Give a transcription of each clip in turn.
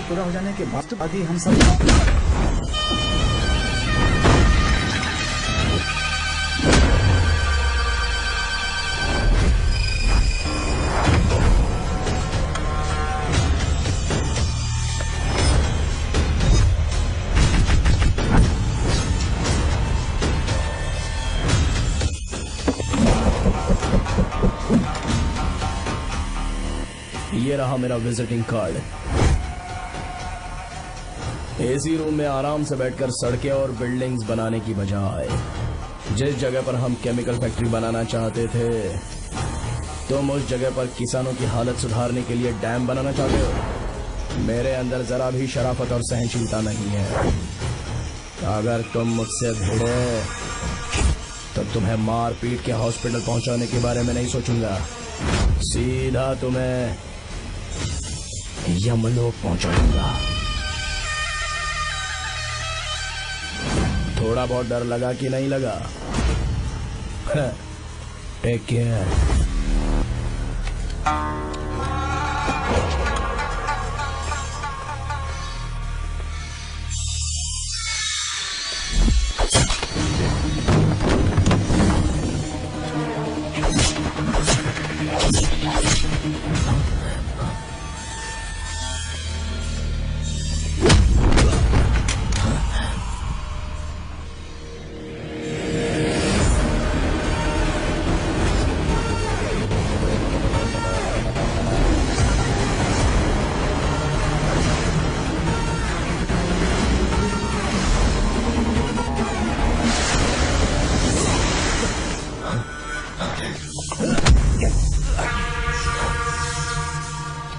पूरा हो जाने के बाद ही हम सब ये रहा मेरा विजिटिंग कार्ड। एसी रूम में आराम से बैठकर सड़कें और बिल्डिंग्स बनाने की बजाय जिस जगह पर हम केमिकल फैक्ट्री बनाना चाहते थे, तुम उस जगह पर किसानों की हालत सुधारने के लिए डैम बनाना चाहते हो। मेरे अंदर जरा भी शराफत और सहनशीलता नहीं है। अगर तुम मुझसे भिड़े तो तुम्हें मार पीट के हॉस्पिटल पहुंचाने के बारे में नहीं सोचूंगा, सीधा तुम्हें यमलोक पहुंचाऊंगा। थोड़ा बहुत डर लगा कि नहीं लगा? Take care.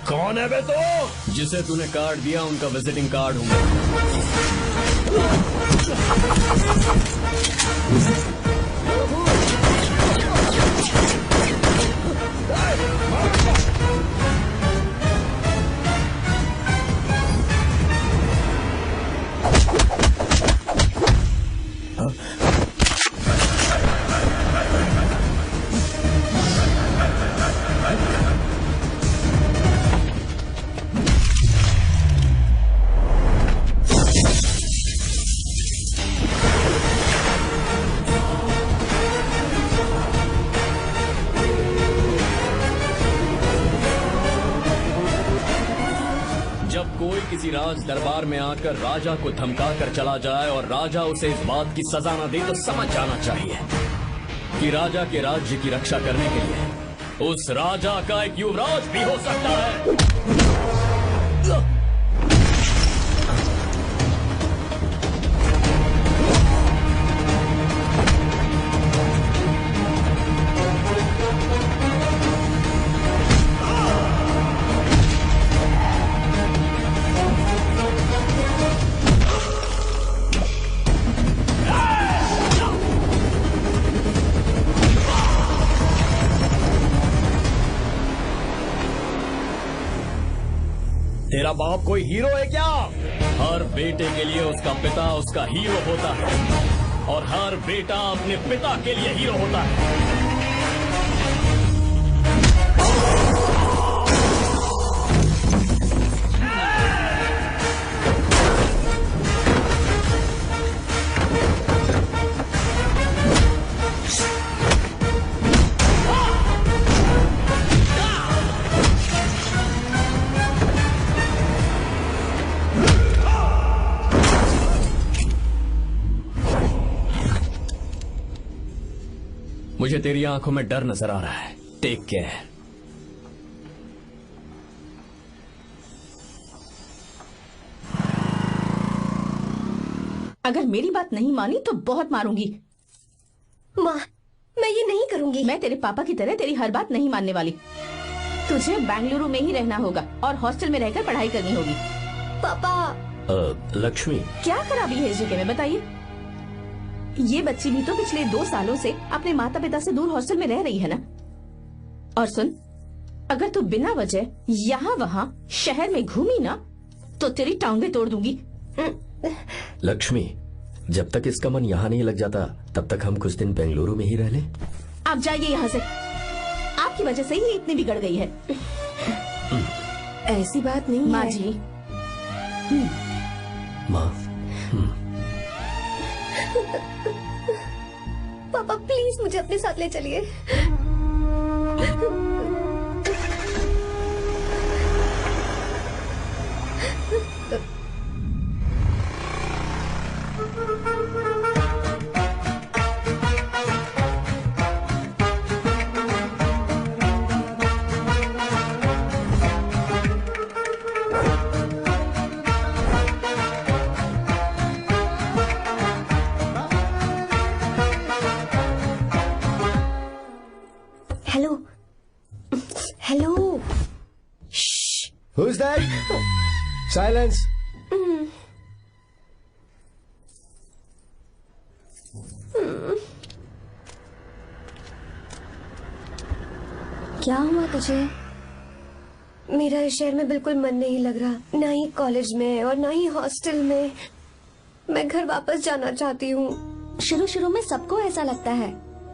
कौन है बे तो? जिसे तूने कार्ड दिया उनका विजिटिंग कार्ड हूँ। कोई किसी राज दरबार में आकर राजा को धमका कर चला जाए और राजा उसे इस बात की सजा न दे तो समझ जाना चाहिए कि राजा के राज्य की रक्षा करने के लिए उस राजा का एक युवराज भी हो सकता है। तेरा बाप कोई हीरो है क्या? हर बेटे के लिए उसका पिता उसका हीरो होता है और हर बेटा अपने पिता के लिए हीरो होता है। मुझे तेरी आंखों में डर नजर आ रहा है। Take care. अगर मेरी बात नहीं मानी तो बहुत मारूंगी। माँ, मैं ये नहीं करूंगी। मैं तेरे पापा की तरह तेरी हर बात नहीं मानने वाली। तुझे बेंगलुरु में ही रहना होगा और हॉस्टल में रहकर पढ़ाई करनी होगी। पापा। लक्ष्मी, क्या खराबी है इस जगह में बताइए? ये बच्ची भी तो पिछले 2 सालों से अपने माता पिता से दूर हॉस्टल में रह रही है ना। और सुन, अगर तू बिना वजह यहाँ वहाँ शहर में घूमी ना तो तेरी टांगे तोड़ दूंगी। लक्ष्मी, जब तक इसका मन यहाँ नहीं लग जाता तब तक हम कुछ दिन बेंगलुरु में ही रह लें। आप जाइए यहाँ से। आपकी वजह से ही इतनी बिगड़ गई है। ऐसी बात नहीं माँ है। जी, माँ, पापा प्लीज मुझे अपने साथ ले चलिए। Hello hello. Who's that? Silence. क्या हुआ तुझे? मेरा इस शहर में बिल्कुल मन नहीं लग रहा, ना ही कॉलेज में और ना ही हॉस्टल में। मैं घर वापस जाना चाहती हूँ। शुरू शुरू में सबको ऐसा लगता है,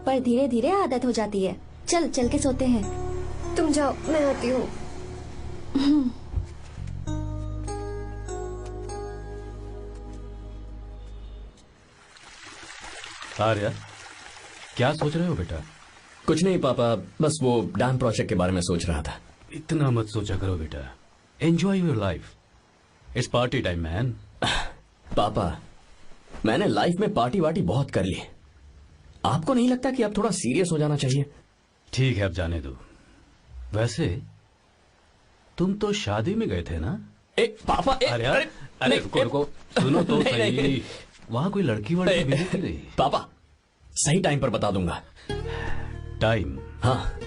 पर धीरे धीरे आदत हो जाती है। चल चल के सोते हैं। तुम जाओ, मैं आती हूँ। आर्या, क्या सोच रहे हो बेटा? कुछ नहीं पापा, बस वो डैम प्रोजेक्ट के बारे में सोच रहा था। इतना मत सोचा करो बेटा, enjoy your life, it's party time man. पापा, मैंने लाइफ में पार्टी वार्टी बहुत कर ली, आपको नहीं लगता कि अब थोड़ा सीरियस हो जाना चाहिए? ठीक है, अब जाने दो। वैसे तुम तो शादी में गए थे ना? पापा अरे अरे रुको रुको, सुनो तो सही। वहां कोई लड़की वड़की मिली थी नहीं? पापा, सही टाइम पर बता दूंगा। टाइम? हाँ।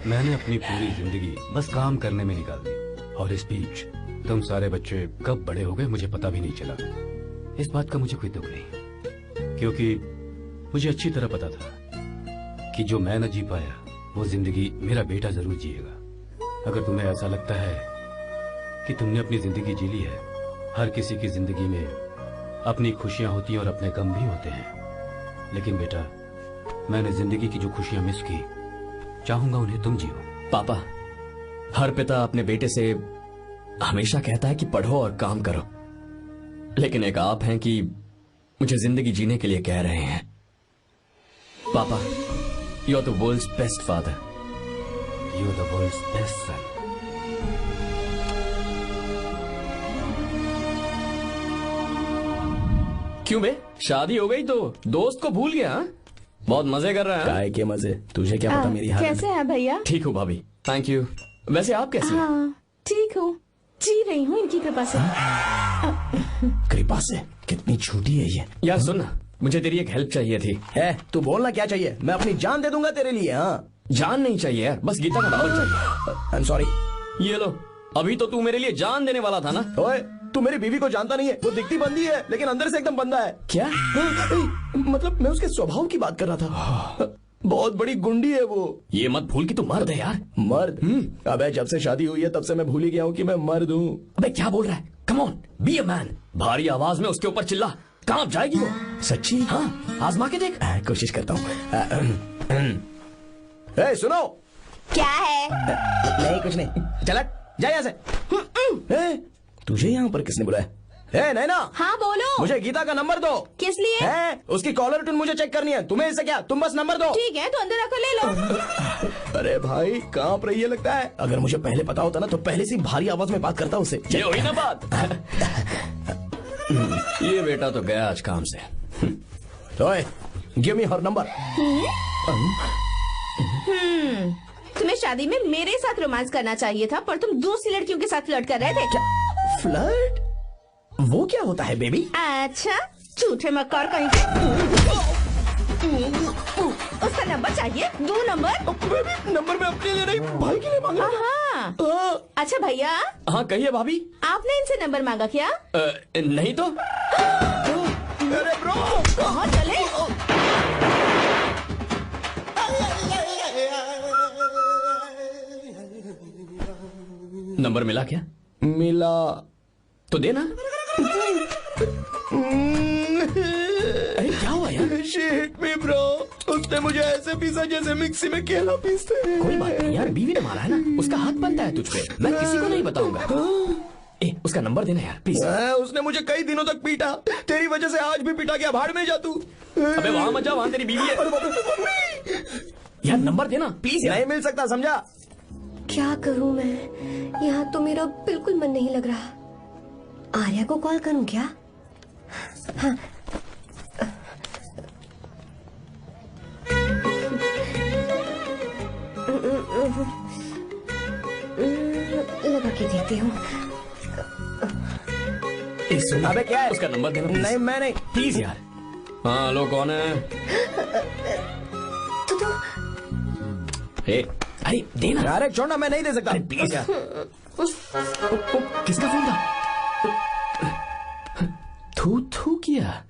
मैंने अपनी पूरी जिंदगी बस काम करने में निकाल दी, और इस बीच तुम सारे बच्चे कब बड़े हो गए मुझे पता भी नहीं चला। इस बात का मुझे कोई दुख नहीं, क्योंकि मुझे अच्छी तरह पता था कि जो मैं न जी पाया वो जिंदगी मेरा बेटा जरूर जिएगा। अगर तुम्हें ऐसा लगता है कि तुमने अपनी जिंदगी जी ली है, हर किसी की जिंदगी में अपनी खुशियां होती हैं और अपने गम भी होते हैं, लेकिन बेटा मैंने जिंदगी की जो खुशियां मिस की, चाहूंगा उन्हें तुम जियो। पापा, हर पिता अपने बेटे से हमेशा कहता है कि पढ़ो और काम करो, लेकिन एक आप हैं कि मुझे जिंदगी जीने के लिए कह रहे हैं। पापा, you are the world's best father. You are the world's best son. क्यों बे, शादी हो गई तो दोस्त को भूल गया? हाँ? बहुत मजे कर रहा है। काय के मजे, तुझे क्या पता मेरी हालत। कैसे है भैया? ठीक हूँ भाभी, थैंक यू। वैसे आप कैसे हैं? हाँ ठीक हूँ, जी रही हूँ इनकी कृपा से। कृपा से? कितनी झूठी है ये। यार सुन ना, मुझे तेरी एक हेल्प चाहिए थी। है तू बोलना क्या चाहिए, मैं अपनी जान दे दूंगा तेरे लिए। हाँ, जान नहीं चाहिए यार, बस गीता का नंबर चाहिए। I am sorry. ये लो, अभी तो तू मेरे लिए जान देने वाला था ना। ओए, तू मेरी बीवी को जानता नहीं है, वो दिखती बंदी है लेकिन अंदर से एकदम बंदा है। क्या? मतलब मैं उसके स्वभाव की बात कर रहा था। बहुत बड़ी गुंडी है वो। ये मत भूल कि तू मर्द है यार। मर्द? अबे जब से शादी हुई है तब से मैं भूल ही गया हूँ कि मैं मर्द हूँ। अबे क्या बोल रहा है? Come on, be a man. भारी आवाज में उसके ऊपर चिल्ला, कहाँ जाएगी वो? सच्ची? हाँ, आजमा के देख। कोशिश करता हूँ। सुनो। क्या है? नहीं कुछ नहीं, चल जा यहाँ से। तुझे यहाँ पर किसने बुलाया? नैना। हाँ बोलो। मुझे गीता का नंबर दो। किस लिए? उसकी कॉलर ट्यून मुझे चेक करनी है। तुम्हें इससे क्या, तुम बस नंबर दो। ठीक है तो अंदर आकर ले लो। अरे भाई कांप रही है लगता है। अगर मुझे पहले पता होता ना तो पहले से भारी आवाज में बात करता उससे। ये हुई ना बात। ये बेटा तो गया आज काम से। ओए, गिव मी हर नंबर। तुम्हें शादी में मेरे साथ रोमांस करना चाहिए था, पर तुम दूसरी लड़कियों के साथ फ्लर्ट कर रहे थे। फ्लर्ट? वो क्या होता है बेबी? अच्छा, झूठे मक्कार कहीं के। उसका नंबर चाहिए? दो नंबर। बेबी नंबर मैं अपने लिए नहीं, भाई के लिए मांगा। हाँ। अच्छा भैया। हाँ कहिए भाभी। आपने इनसे नंबर मांगा क्या? नहीं तो। अरे ब्रो, कहाँ चले? नंबर मिला क्या? मिला तो देना। अरे क्या हुआ यार? शिट मी ब्रो, उसने मुझे ऐसे पीसा जैसे मिक्सी में केला पीसते हैं। कोई बात नहीं यार, बीवी ने मारा है ना, उसका हाथ बनता है तुझ पे। मैं किसी को नहीं बताऊंगा। उसका नंबर देना यार प्लीज। उसने मुझे कई दिनों तक पीटा, तेरी वजह से आज भी पीटा गया, भाड़ में जा तू। अबे वहां मत जा, वहां तेरी बीवी है। यार नंबर देना प्लीज। नहीं मिल सकता, समझा? क्या करूं मैं, यहाँ तो मेरा बिल्कुल मन नहीं लग रहा। आर्या को कॉल करूं क्या? हाँ। लगा के देती हूँ। अबे क्या है? उसका नंबर देना please। नहीं मैं नहीं। प्लीज यार। हाँ हेलो, कौन है? तो अरे देना अरे छोड़ना, मैं नहीं दे सकता। प्लीज यार। किसका फोन था? थू थू किया।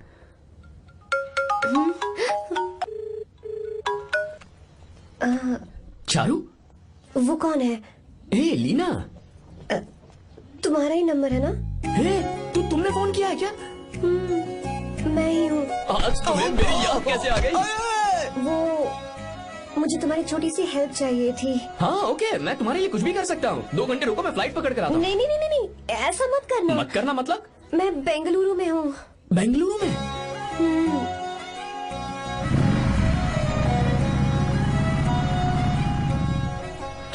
चारू, वो कौन है? ए लीना, तुम्हारा ही नंबर है ना? तुमने फोन किया है क्या? मैं ही हूँ। आज तुम्हें मेरी याद कैसे आ गई? वो मुझे तुम्हारी छोटी सी हेल्प चाहिए थी। हाँ ओके, मैं तुम्हारे लिए कुछ भी कर सकता हूँ। 2 घंटे रुको, मैं फ्लाइट पकड़ कर आता हूँ। नहीं नहीं नहीं नहीं, ऐसा मत करना। मत करना मतलब? मैं बेंगलुरु में हूँ। बेंगलुरु में?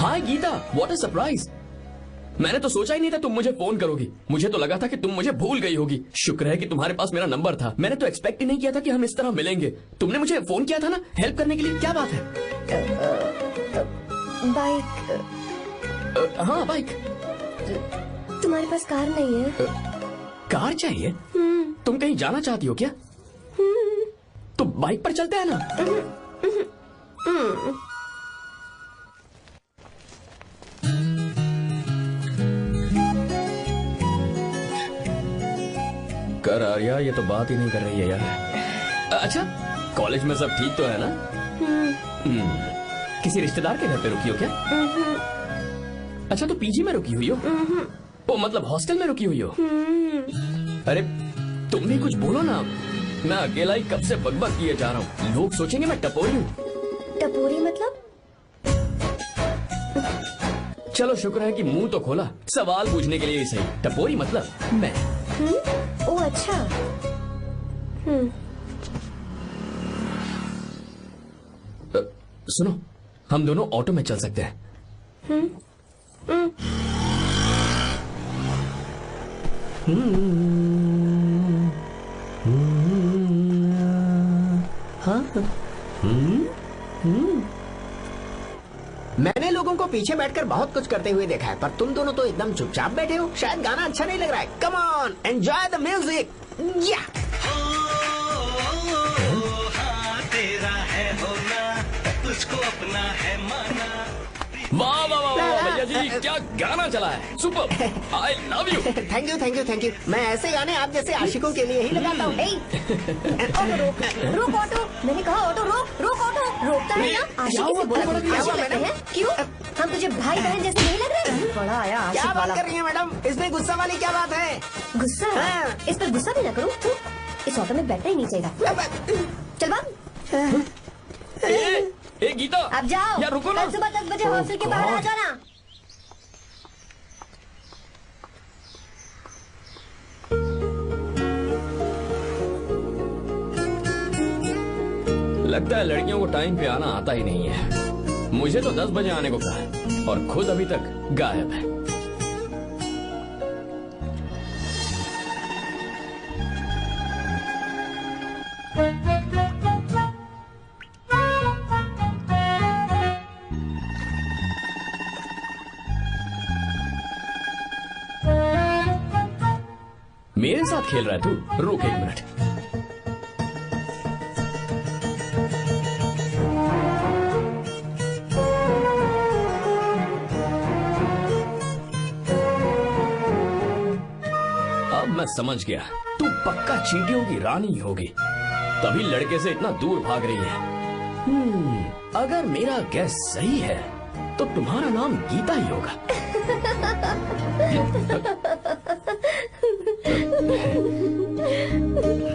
हाय गीता, व्हाट अ सरप्राइज। मैंने तो सोचा ही नहीं था तुम मुझे फोन करोगी। मुझे तो लगा था कि तुम मुझे भूल गई होगी। शुक्र है कि तुम्हारे पास मेरा नंबर था। मैंने तो एक्सपेक्ट ही नहीं किया था कि हम इस तरह मिलेंगे। तुमने मुझे फोन किया था ना हेल्प करने के लिए, क्या बात है? बाइक। हाँ बाइक। तुम्हारे पास कार नहीं है? कार चाहिए? तुम कहीं जाना चाहती हो क्या? तो बाइक पर चलते हैं ना। कर आर्या, ये तो बात ही नहीं कर रही है यार। अच्छा, कॉलेज में सब ठीक तो है ना? किसी रिश्तेदार के घर पे रुकी हो क्या? अच्छा, तो पीजी में रुकी हुई हो? ओ मतलब हॉस्टल में रुकी हुई हो? अरे तुम भी कुछ बोलो ना। मैं अकेला ही कब से बकबक किए जा रहा हूँ। लोग सोचेंगे मैं टपोरी हूँ। टपोरी मतलब? चलो शुक्र है कि मुंह तो खोला, सवाल पूछने के लिए ही सही। टपोरी मतलब मैं। ओ अच्छा। सुनो, हम दोनों ऑटो में चल सकते हैं। मैंने लोगों को पीछे बैठकर बहुत कुछ करते हुए देखा है, पर तुम दोनों तो एकदम चुपचाप बैठे हो। शायद गाना अच्छा नहीं लग रहा है। Come on, enjoy the music. या तेरा है होना, तुझको अपना है माना। वाह वाह वाह वाह भैया जी, क्या गाना चला है। Super, I love you. Thank you thank you thank you. मैं ऐसे गाने आप जैसे आशिकों के लिए ही लगाता हूँ। ऑटो रोक, रोक ऑटो। मैंने कहा ऑटो रोक, रोक ऑटो। रोकता है ना? आशिकी से बोला। आशिक लगते हैं? क्यों? हम तुझे भाई बहन जैसे नहीं लग रहे? बड़ा आया क्या आशिक बात वाला। कर रही है मैडम? इसमें गुस्सा वाली क्या बात है? गुस्सा? हाँ। इस पर गुस्सा भी ना करूँ। इस ऑटो में बैठना ही नहीं चाहिए। चल बात। ए गीता, अब जाओ। यार रुको ना। कल सुबह 10 बजे हॉस्टल के बाहर आ जाना। लगता है लड़कियों को टाइम पे आना आता ही नहीं है। मुझे तो 10 बजे आने को कहा है और खुद अभी तक गायब है। मेरे साथ खेल रहा है तू? रुक 1 मिनट। अब मैं समझ गया, तू पक्का चींटियों की रानी होगी, तभी लड़के से इतना दूर भाग रही है। अगर मेरा गैस सही है तो तुम्हारा नाम गीता ही होगा।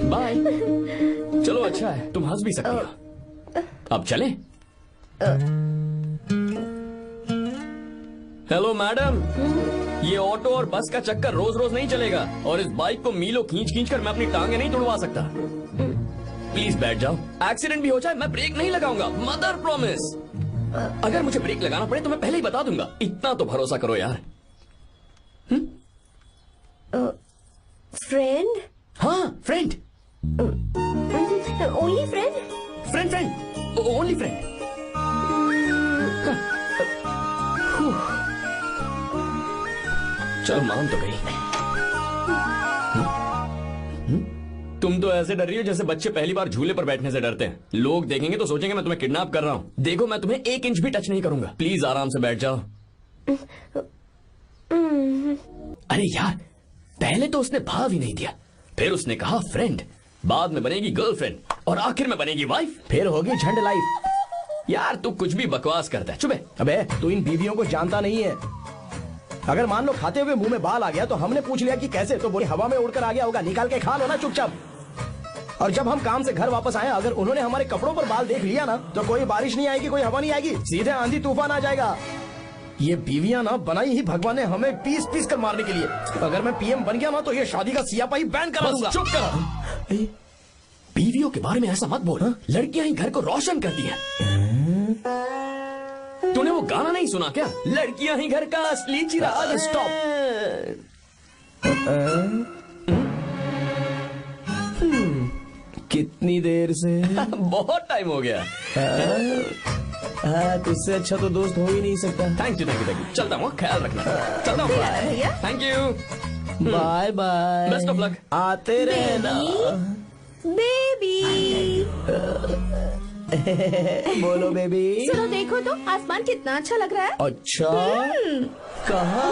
बाय। चलो अच्छा है, तुम हंस भी सकती हो। अब चलें? हेलो मैडम, ये ऑटो और बस का चक्कर रोज रोज नहीं चलेगा, और इस बाइक को मीलों खींच खींच कर मैं अपनी टांगे नहीं तुड़वा सकता। प्लीज बैठ जाओ, एक्सीडेंट भी हो जाए मैं ब्रेक नहीं लगाऊंगा, मदर प्रॉमिस। अगर मुझे ब्रेक लगाना पड़े तो मैं पहले ही बता दूंगा, इतना तो भरोसा करो यार। फ्रेंड? हाँ friend, only friend? Friend friend, only friend. चलो मान तो गई। तुम तो ऐसे डर रही हो जैसे बच्चे पहली बार झूले पर बैठने से डरते हैं। लोग देखेंगे तो सोचेंगे मैं तुम्हें किडनैप कर रहा हूँ। देखो मैं तुम्हें 1 इंच भी टच नहीं करूंगा, प्लीज आराम से बैठ जाओ। अरे यार, पहले तो उसने भाव ही नहीं दिया, फिर उसने कहा फ्रेंड, बाद में बनेगी गर्लफ्रेंड और आखिर में बनेगी वाइफ, फिर होगी झंड लाइफ। यार तू कुछ भी बकवास करता है, चुप है। अबे तू इन बीवियों को जानता नहीं है। अगर मान लो खाते हुए मुंह में बाल आ गया तो हमने पूछ लिया कि कैसे, तो बोले हवा में उड़कर आ गया होगा, निकाल के खा लो ना चुपचाप। और जब हम काम से घर वापस आए, अगर उन्होंने हमारे कपड़ों पर बाल देख लिया ना, तो कोई बारिश नहीं आएगी, कोई हवा नहीं आएगी, सीधे आंधी तूफान आ जाएगा। ये बीवियां ना बनाई ही भगवान ने हमें पीस पीस कर मारने के लिए। अगर मैं पीएम बन गया ना तो ये शादी का सियापाही बैन करा दूंगा। चुप कर। बीवियों के बारे में ऐसा मत बोल, लड़कियां ही घर को रोशन करती हैं। तूने वो गाना नहीं सुना क्या, लड़कियां ही घर का असली चिराग। स्टॉप। कितनी देर से? बहुत टाइम हो गया। तुझसे अच्छा तो दोस्त हो ही नहीं सकता। Thank you thank you thank you. चलता हूँ, ख्याल रखना। चलता हूँ, thank you, bye bye, best of luck. आते रहना बेबी। बोलो बेबी। चलो देखो तो आसमान कितना अच्छा लग रहा है। अच्छा, कहाँ?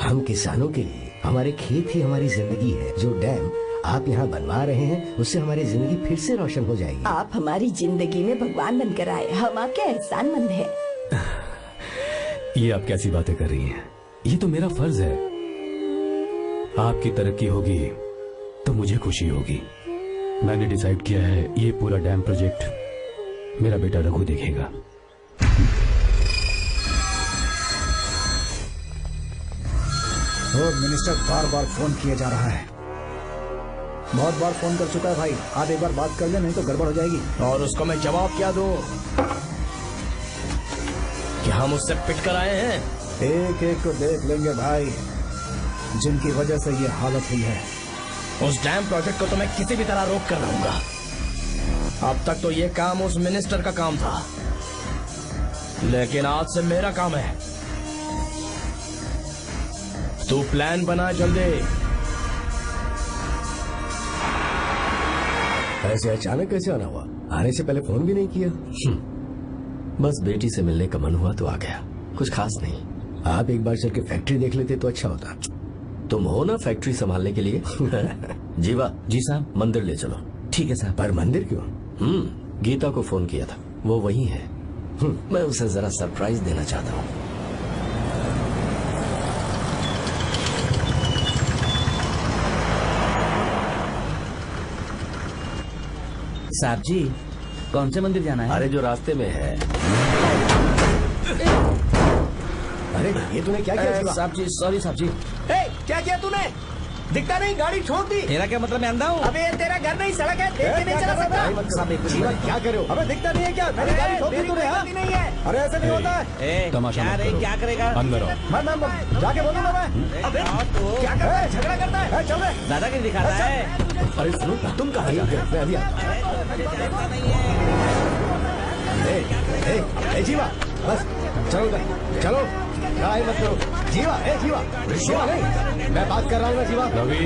हम किसानों के लिए हमारे खेत ही हमारी जिंदगी है। जो डैम आप यहाँ बनवा रहे हैं उससे हमारी जिंदगी फिर से रोशन हो जाएगी। आप हमारी जिंदगी में भगवान बनकर आए, हम आपके एहसानमंद हैं। ये आप कैसी बातें कर रही हैं? ये तो मेरा फर्ज है। आपकी तरक्की होगी तो मुझे खुशी होगी। मैंने डिसाइड किया है ये पूरा डैम प्रोजेक्ट मेरा बेटा रघु देखेगा। और मिनिस्टर बार बार फोन किया जा रहा है। बहुत बार फोन कर चुका है भाई, आप एक बार बात कर ले, नहीं तो गड़बड़ हो जाएगी। और उसको मैं जवाब क्या दूं कि हम उससे पिट कर आए हैं? एक एक को देख लेंगे भाई, जिनकी वजह से ये हालत हुई है। उस डैम प्रोजेक्ट को तो मैं किसी भी तरह रोक कर रहूंगा। अब तक तो ये काम उस मिनिस्टर का काम था, लेकिन आज से मेरा काम है। तू प्लान बना जल्दी। ऐसे अचानक कैसे आना हुआ? आने से पहले फोन भी नहीं किया? बस बेटी से मिलने का मन हुआ तो आ गया, कुछ खास नहीं। आप एक बार चल के फैक्ट्री देख लेते तो अच्छा होता। तुम हो ना फैक्ट्री संभालने के लिए। जीवा जी साहब। मंदिर ले चलो। ठीक है साहब। पर मंदिर क्यों? गीता को फोन किया था, वो वही है। मैं उसे जरा सरप्राइज देना चाहता हूँ। साहब जी, कौन से मंदिर जाना है? अरे जो रास्ते में है। अरे ये तूने क्या किया? साहब जी सॉरी साहब जी। क्या किया तूने? दिखता नहीं, गाड़ी छोड़ दी। तेरा क्या मतलब, मैं अंधा हूँ? अबे ये तेरा घर नहीं, सड़क है, देख के नहीं चला सकता। जीवन क्या करे हो? अबे दिखता नहीं है क्या? मैंने गाड़ी ठोक दी तूने? हाँ? नहीं है। अरे ऐसे नहीं होता है। तमाशा क्या मत रे, करो। क्या करेगा? अंदर आओ। मैं जाके बोलूंगा मैं। अबे क्या करता है? झगड़ा करता है? चल रहे। दादागिरी दिखाता है। अरे सुनो, तुम कहाँ जा रहे हो? मैं अभी ए जीवा, बस चलो उधर, चलो लड़ाई मत करो। जीवा, ए जीवा, जीवा नहीं, मैं बात कर रहा हूँ ना जीवा। रवि,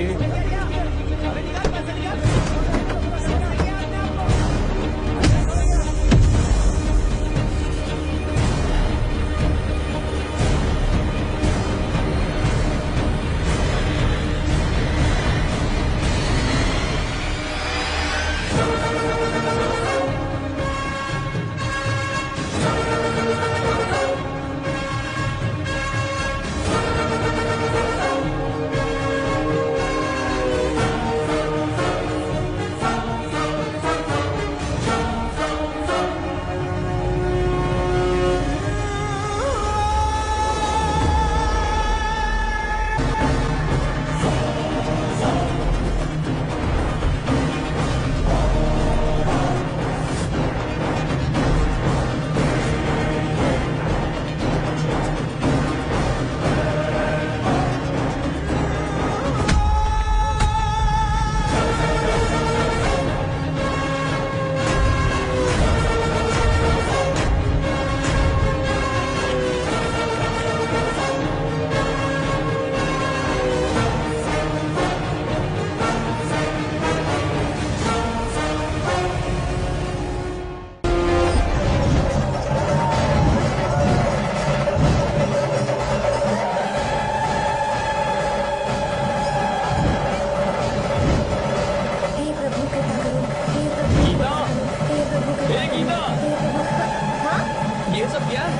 ये सब क्या है?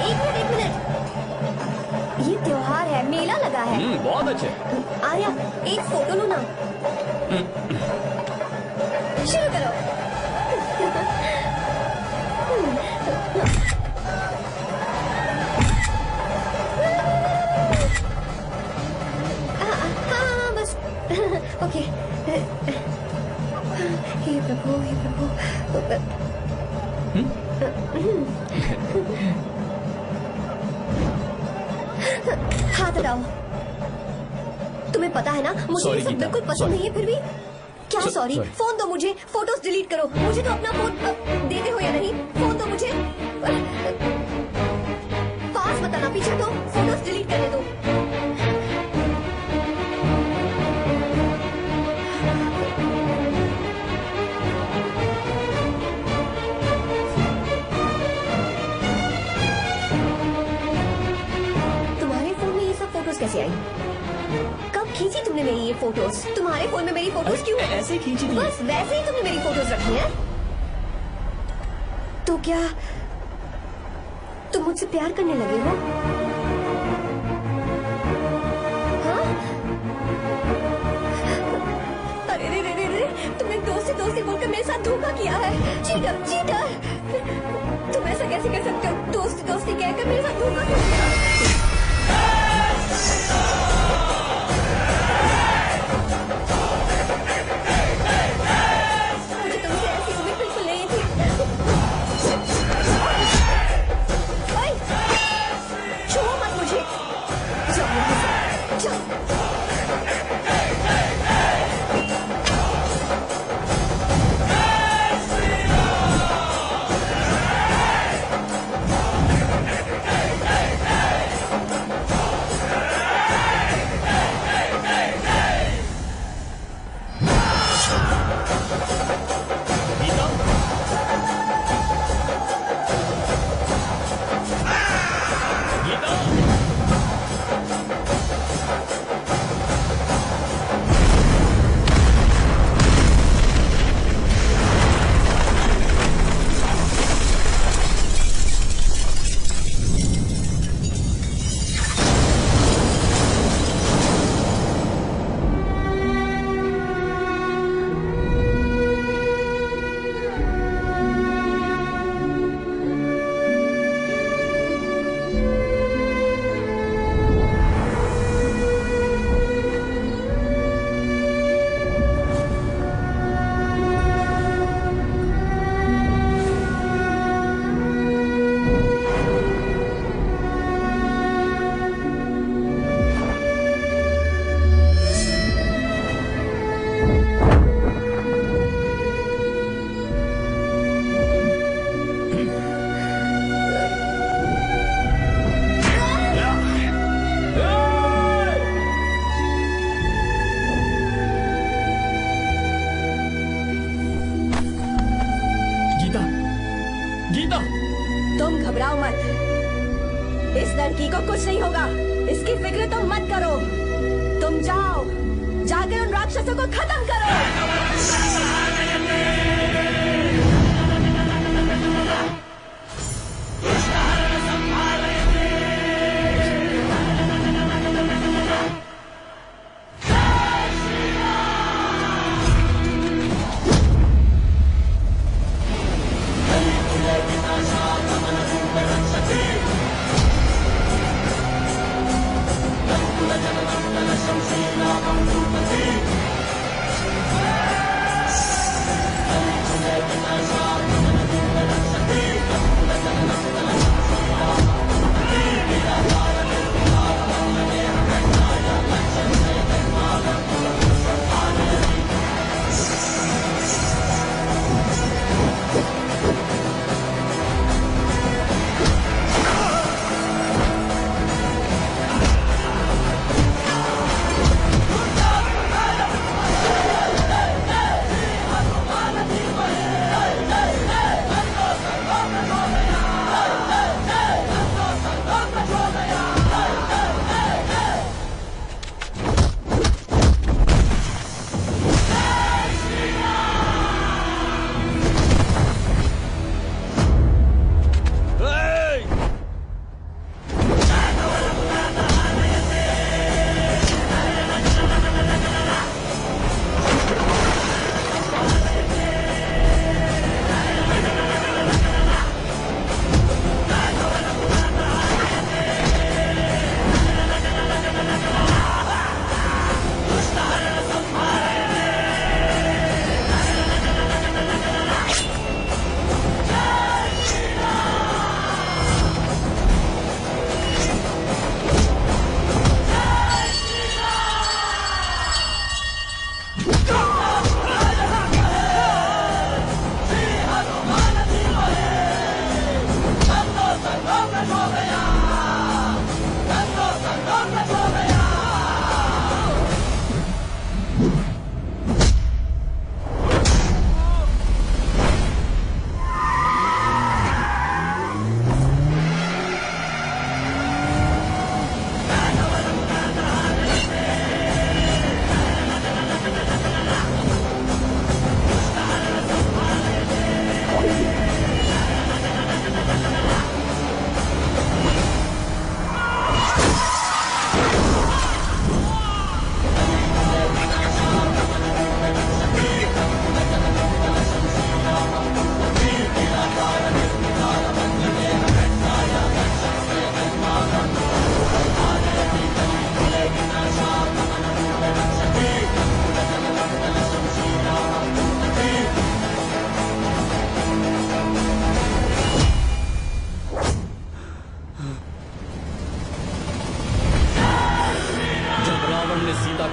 एक मिनट। ये त्योहार है, मेला लगा है। बहुत अच्छे। आर्या, एक फोटो लो ना। शुरू करो। हाँ बस। ओके। हे प्रभु, हे प्रभु। हाथ हटाओ। तुम्हें पता है ना, मुझे ये सब बिल्कुल पसंद नहीं है, फिर भी क्या सॉरी? फोन दो मुझे, फोटोज डिलीट करो। मुझे तो अपना फोन देते हो या नहीं? फोन दो मुझे। पास मत आना, पीछे तो फोटोज डिलीट करने दो। तुम्हारे फोन में ये सब फोटोज कैसे आई? कब खींची तुमने मेरी ये फोटोज? तुम्हारे फोन में मेरी फोटोज क्यों है? ऐसे खींची थी। बस वैसे ही तुमने मेरी फोटोज रखी हैं। तो क्या तुम मुझसे प्यार करने लगे हो? हाँ? अरे रे रे रे रे, तुमने दोस्ती बोलकर मेरे साथ धोखा किया है। Cheater, cheater. तुम ऐसा कैसे कर सकते हो? दोस्ती कहकर मेरे साथ धोखा किया। इस लड़की को कुछ नहीं होगा, इसकी फिक्र तुम मत करो। तुम जाओ, जाकर उन राक्षसों को खत्म करो।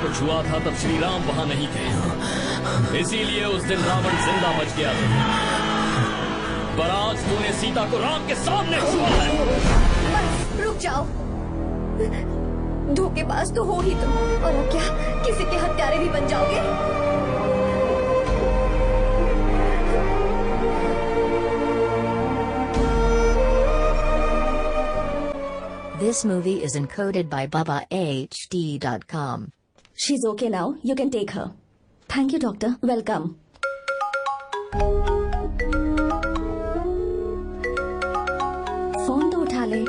को छुआ था तब श्री राम वहां नहीं थे, इसीलिए उस दिन रावण जिंदा बच गया था। पर आज तूने सीता को राम के सामने छुआ है। रुक जाओ, धोखेबाज तो हो ही तुम, और अब क्या किसी के हत्यारे भी बन जाओगे? This movie is encoded by BabaHD.com. She's okay now. You can take her. Thank you doctor. Welcome. Phone तो उठा ले।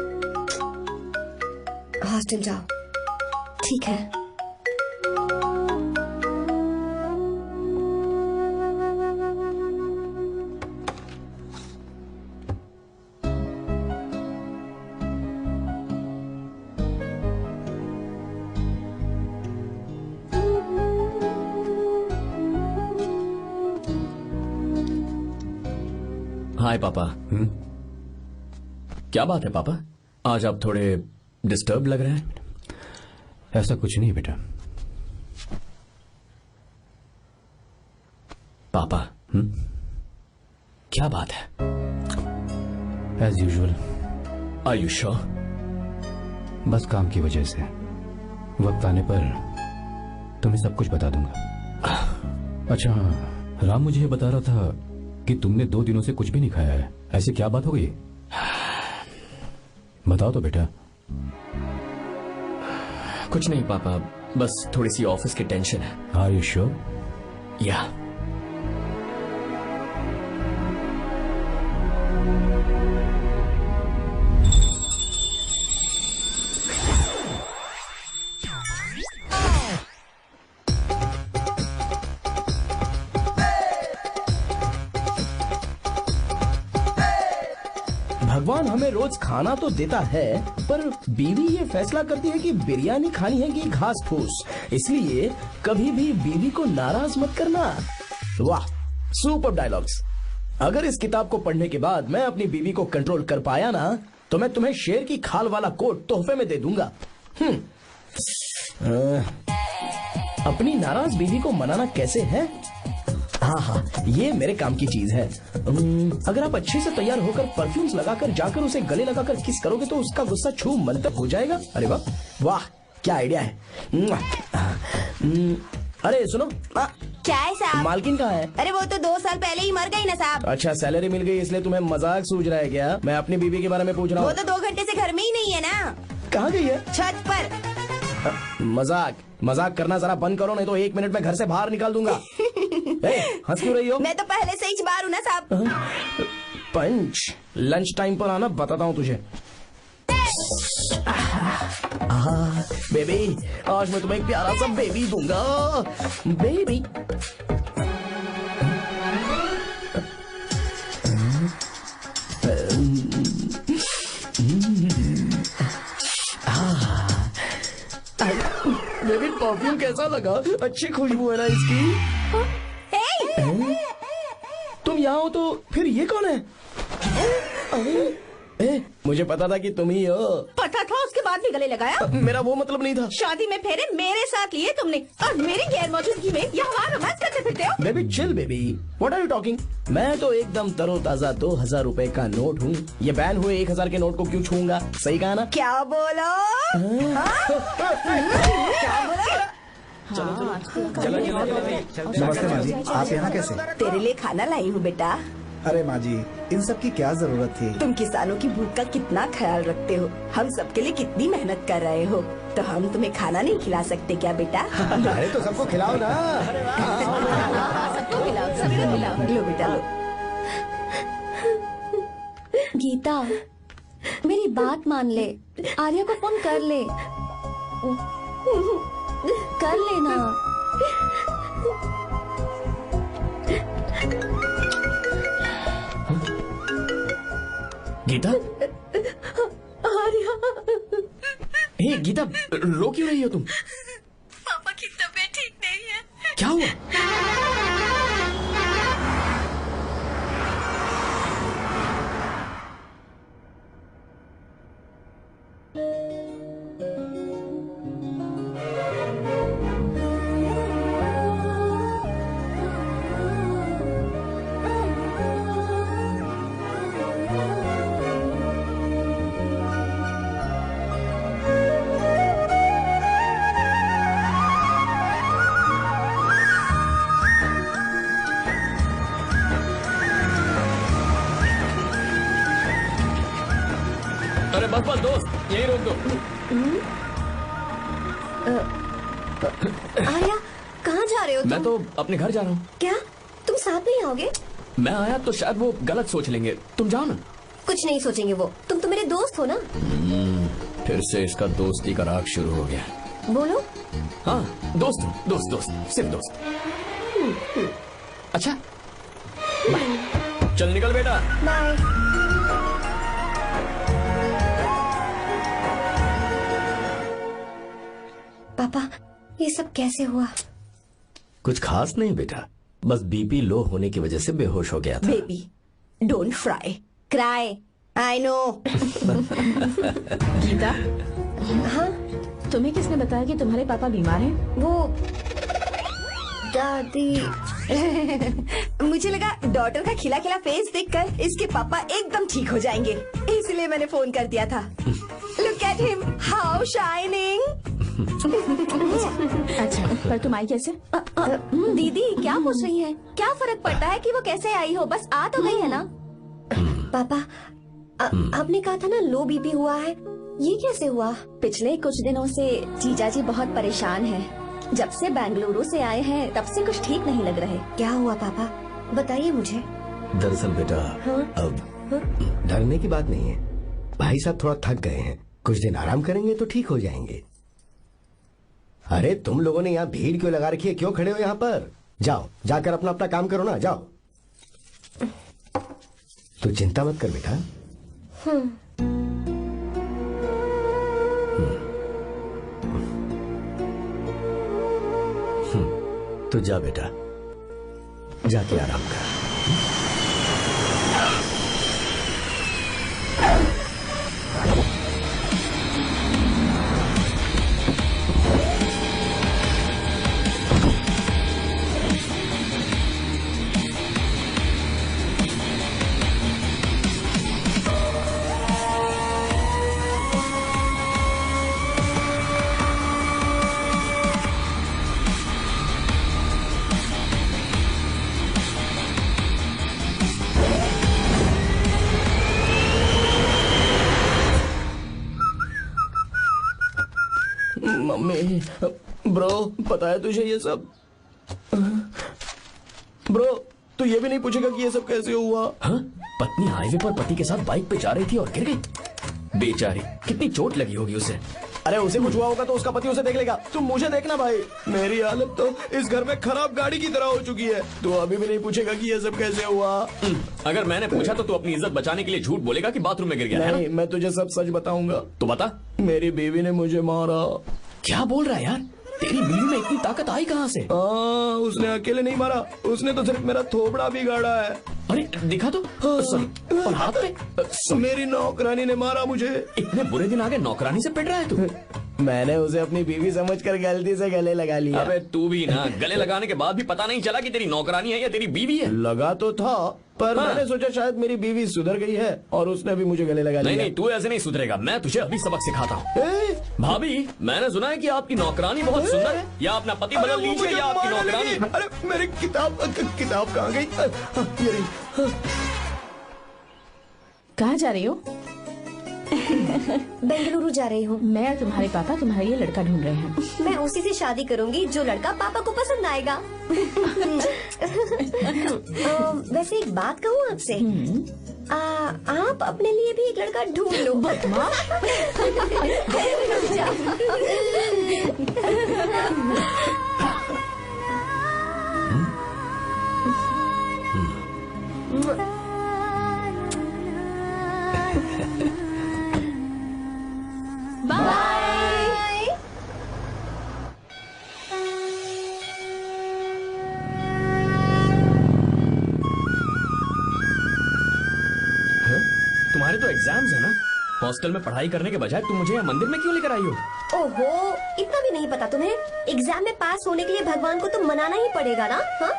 हॉस्टल जाओ। ठीक है। हाय पापा। क्या बात है पापा, आज आप थोड़े डिस्टर्ब लग रहे हैं। ऐसा कुछ नहीं बेटा। पापा क्या बात है? As usual. Are you sure? बस काम की वजह से। वक्त आने पर तुम्हें सब कुछ बता दूंगा। अच्छा हाँ, राम मुझे ये बता रहा था कि तुमने 2 दिनों से कुछ भी नहीं खाया है। ऐसी क्या बात हो गई? बताओ तो बेटा। कुछ नहीं पापा, बस थोड़ी सी ऑफिस की टेंशन है। Are you sure? या। भगवान हमें रोज खाना तो देता है, पर बीवी ये फैसला करती है कि बिरयानी खानी है कि घास फूस। इसलिए कभी भी बीवी को नाराज मत करना। वाह, सुपर डायलॉग्स। अगर इस किताब को पढ़ने के बाद मैं अपनी बीवी को कंट्रोल कर पाया ना, तो मैं तुम्हें शेर की खाल वाला कोट तोहफे में दे दूंगा। अपनी नाराज बीवी को मनाना कैसे है? हाँ, ये मेरे काम की चीज है। अगर आप अच्छे से तैयार होकर परफ्यूम्स लगाकर जाकर उसे गले लगाकर किस करोगे तो उसका गुस्सा छू मंतक हो जाएगा। अरे वाह वाह, क्या आइडिया है। अरे सुनो। क्या है साहब? मालकिन कहाँ है? अरे वो तो 2 साल पहले ही मर गई ना साहब। अच्छा, सैलरी मिल गई इसलिए तुम्हें मजाक सूझ रहा है क्या? मैं अपनी बीवी के बारे में पूछ रहा हूँ। वो तो 2 घंटे से घर में ही नहीं है ना। कहाँ गई है? छत पर। मजाक करना जरा बंद करो, नहीं तो 1 मिनट में घर से बाहर निकाल दूंगा। हंस क्यों रही हो? मैं तो पहले से ही बाहर हूँ ना साहब। पंच, लंच टाइम पर आना, बताता हूँ तुझे। बेबी, आज मैं तुम्हें एक प्यारा सा बेबी दूंगा। बेबी। बेबी, परफ्यूम कैसा लगा? अच्छी खुशबू है ना इसकी। तुम यहाँ हो तो फिर ये कौन है? मुझे पता था कि तुम ही हो। पता था, उसके बाद भी गले लगाया? मेरा वो मतलब नहीं था। शादी में फेरे मेरे साथ लिए तुमने, और मेरी गैर मौजूदगी में यहाँ रोमांस करते फिरते हो। Baby chill baby, what are you talking? मैं तो एकदम तरोताजा 2000 रुपए का नोट हूँ। ये बैन हुए 1000 के नोट को क्यों छूऊंगा? सही कहा ना? क्या बोलो? क्या बोलो? नमस्ते माँ जी, आप यहाँ कैसे? तेरे लिए खाना लाई हूँ बेटा। अरे माँ जी, इन सब की क्या जरूरत थी? तुम किसानों की भूख का कितना ख्याल रखते हो, हम सबके लिए कितनी मेहनत कर रहे हो, तो हम तुम्हें खाना नहीं खिला सकते क्या बेटा? अरे तो सबको खिलाओ ना। सबको खिलाओ, सबको खिलाओ। लो बेटा लो। गीता, मेरी बात मान ले, आर्या को फोन कर ले। कर लेना। गीता? आर्या। हे गीता, रो क्यों रही हो तुम? पापा की तबीयत ठीक नहीं है। क्या हुआ? अरे बस बस दोस्त, यही रोक दो। आर्या, कहाँ जा रहे हो तुम? मैं तो अपने घर जा रहा हूँ। क्या तुम साथ नहीं आओगे? मैं आया तो शायद वो गलत सोच लेंगे, तुम जाओ ना। कुछ नहीं सोचेंगे वो, तुम तो मेरे दोस्त हो ना। फिर से इसका दोस्ती का राग शुरू हो गया। बोलो। हाँ, दोस्त दोस्त दोस्त, सिर्फ दोस्त। अच्छा बाय, चल निकल बेटा। बाय। पापा, ये सब कैसे हुआ? कुछ खास नहीं बेटा, बस बीपी लो होने की वजह से बेहोश हो गया था। Baby don't fry cry, I know. Geeta, हाँ तुम्हें किसने बताया कि तुम्हारे पापा बीमार हैं? वो दादी। मुझे लगा डॉटर का खिला खिला फेस देखकर इसके पापा एकदम ठीक हो जाएंगे, इसलिए मैंने फोन कर दिया था। Look at him, how shining. अच्छा, पर तुम आई कैसे? दीदी क्या पूछ रही है? क्या फर्क पड़ता है कि वो कैसे आई हो, बस आ तो गई है ना। पापा, आपने कहा था ना लो बीपी हुआ है, ये कैसे हुआ? पिछले कुछ दिनों से जीजा जी बहुत परेशान हैं। जब से बेंगलुरु से आए हैं तब से कुछ ठीक नहीं लग रहे। क्या हुआ पापा, बताइए मुझे। दरअसल बेटा, अब डरने की बात नहीं है। भाई साहब थोड़ा थक गए हैं, कुछ दिन आराम करेंगे तो ठीक हो जाएंगे। अरे तुम लोगों ने यहाँ भीड़ क्यों लगा रखी है, क्यों खड़े हो यहाँ पर? जाओ, जाकर अपना अपना काम करो ना, जाओ। तू चिंता मत कर बेटा। तू जा बेटा, जाके आराम कर। मम्मी, ब्रो, पता है तुझे ये सब? ब्रो, तू ये भी नहीं पूछेगा कि ये सब कैसे हुआ? हाँ? पत्नी हाईवे पर पति के साथ बाइक पे जा रही थी और गिर गई। बेचारी, कितनी चोट लगी होगी उसे। अरे उसे कुछ हुआ होगा तो उसका पति उसे देख लेगा, तुम मुझे देखना भाई। मेरी हालत तो इस घर में खराब गाड़ी की तरह हो चुकी है। तू अभी भी नहीं पूछेगा कि ये सब कैसे हुआ? अगर मैंने पूछा तो तू अपनी इज्जत बचाने के लिए झूठ बोलेगा कि बाथरूम में गिर गया। नहीं, मैं तुझे सब सच बताऊंगा। तो बता। मेरी बीवी ने मुझे मारा। क्या बोल रहा है यार? तेरी बीवी में इतनी ताकत आई कहाँ से? उसने अकेले नहीं मारा, उसने तो सिर्फ मेरा थोबड़ा बिगाड़ा है। अरे दिखा तो। सॉरी, और हाथ पे? मेरी नौकरानी ने मारा मुझे। इतने बुरे दिन आगे नौकरानी से पिट रहा है तू? मैंने उसे अपनी बीवी समझकर गलती से गले लगा लिया। अबे तू भी ना, गले लगाने के बाद भी पता नहीं चला कि तेरी नौकरानी है या तेरी बीवी है। लगा तो था, पर मैंने सोचा शायद मेरी बीवी सुधर गई है और उसने भी मुझे गले लगा लिया। नहीं, तू ऐसे नहीं सुधरेगा, मैं तुझे अभी सबक सिखाता हूँ। भाभी, मैंने सुना है कि आपकी नौकरानी बहुत सुंदर है, या अपना पति बदल लीजिए या आपकी नौकरानी। अरे मेरी किताब कहाँ गई? कहाँ जा रही हो? बेंगलुरु जा रही हूँ। मैं और तुम्हारे पापा तुम्हारे लिए लड़का ढूंढ रहे हैं। मैं उसी से शादी करूंगी जो लड़का पापा को पसंद आएगा। वैसे एक बात कहूँ आपसे, आप अपने लिए भी एक लड़का ढूंढ लो। बाय। तुम्हारे तो एग्जाम्स है ना? हॉस्टल में पढ़ाई करने के बजाय तुम मुझे यहाँ मंदिर में क्यों लेकर आई हो? ओहो, इतना भी नहीं पता तुम्हें? एग्जाम में पास होने के लिए भगवान को तो मनाना ही पड़ेगा ना। हाँ?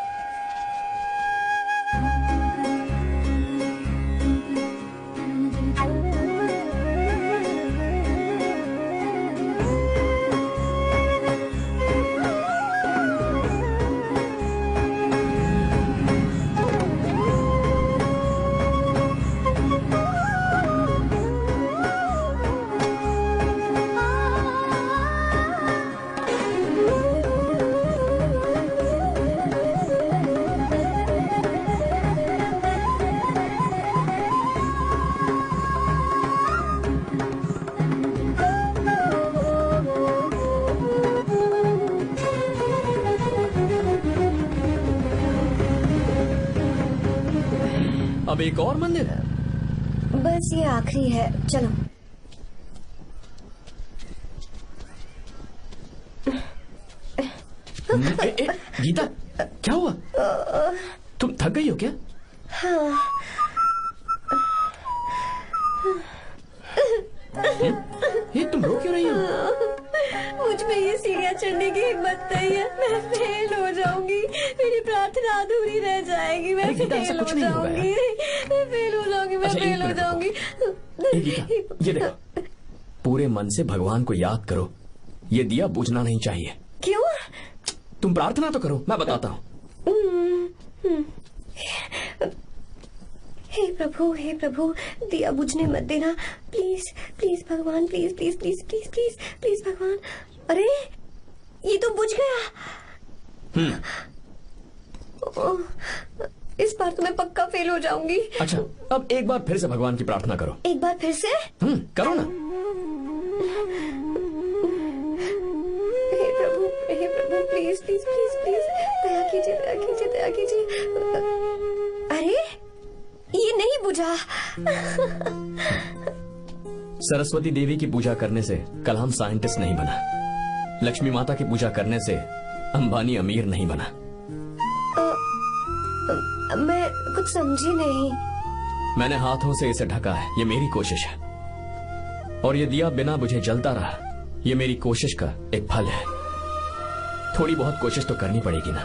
अब एक और मंदिर है? बस ये आखिरी है, चलो। गीता, क्या हुआ? तुम थक गई हो क्या? हाँ। ये तुम रो क्यों रही हो? मुझ में ये सीढ़ियाँ चढ़ने की हिम्मत नहीं है। मैं फेल हो जाऊंगी, मेरी प्रार्थना अधूरी रह जाएगी। मैं फेल हो जाऊंगी, मैं फेल हो जाऊंगी, मैं फेल हो जाऊंगी। ये देखो, पूरे मन से भगवान को याद करो। ये दिया बुझना नहीं चाहिए। क्यों? तुम प्रार्थना तो करो, मैं बताता हूँ। हे प्रभु, दिया बुझने मत देना, प्लीज प्लीज भगवान, please please please please please please भगवान। अरे ये तो बुझ गया। इस बार तो मैं पक्का फेल हो जाऊंगी। अच्छा, अब एक बार फिर से भगवान की प्रार्थना करो। एक बार फिर से? करो ना। हे प्रभु, प्लीज प्लीज प्लीज प्लीज, दया कीजिए, दया कीजिए, दया कीजिए। अरे ये नहीं बुझा। सरस्वती देवी की पूजा करने से कल हम साइंटिस्ट नहीं बना। लक्ष्मी माता की पूजा करने से अंबानी अमीर नहीं बना। मैं कुछ समझी नहीं। मैंने हाथों से इसे ढका है, ये मेरी कोशिश है। और ये दिया बिना बुझे जलता रहा, ये मेरी कोशिश का एक फल है। थोड़ी बहुत कोशिश तो करनी पड़ेगी ना।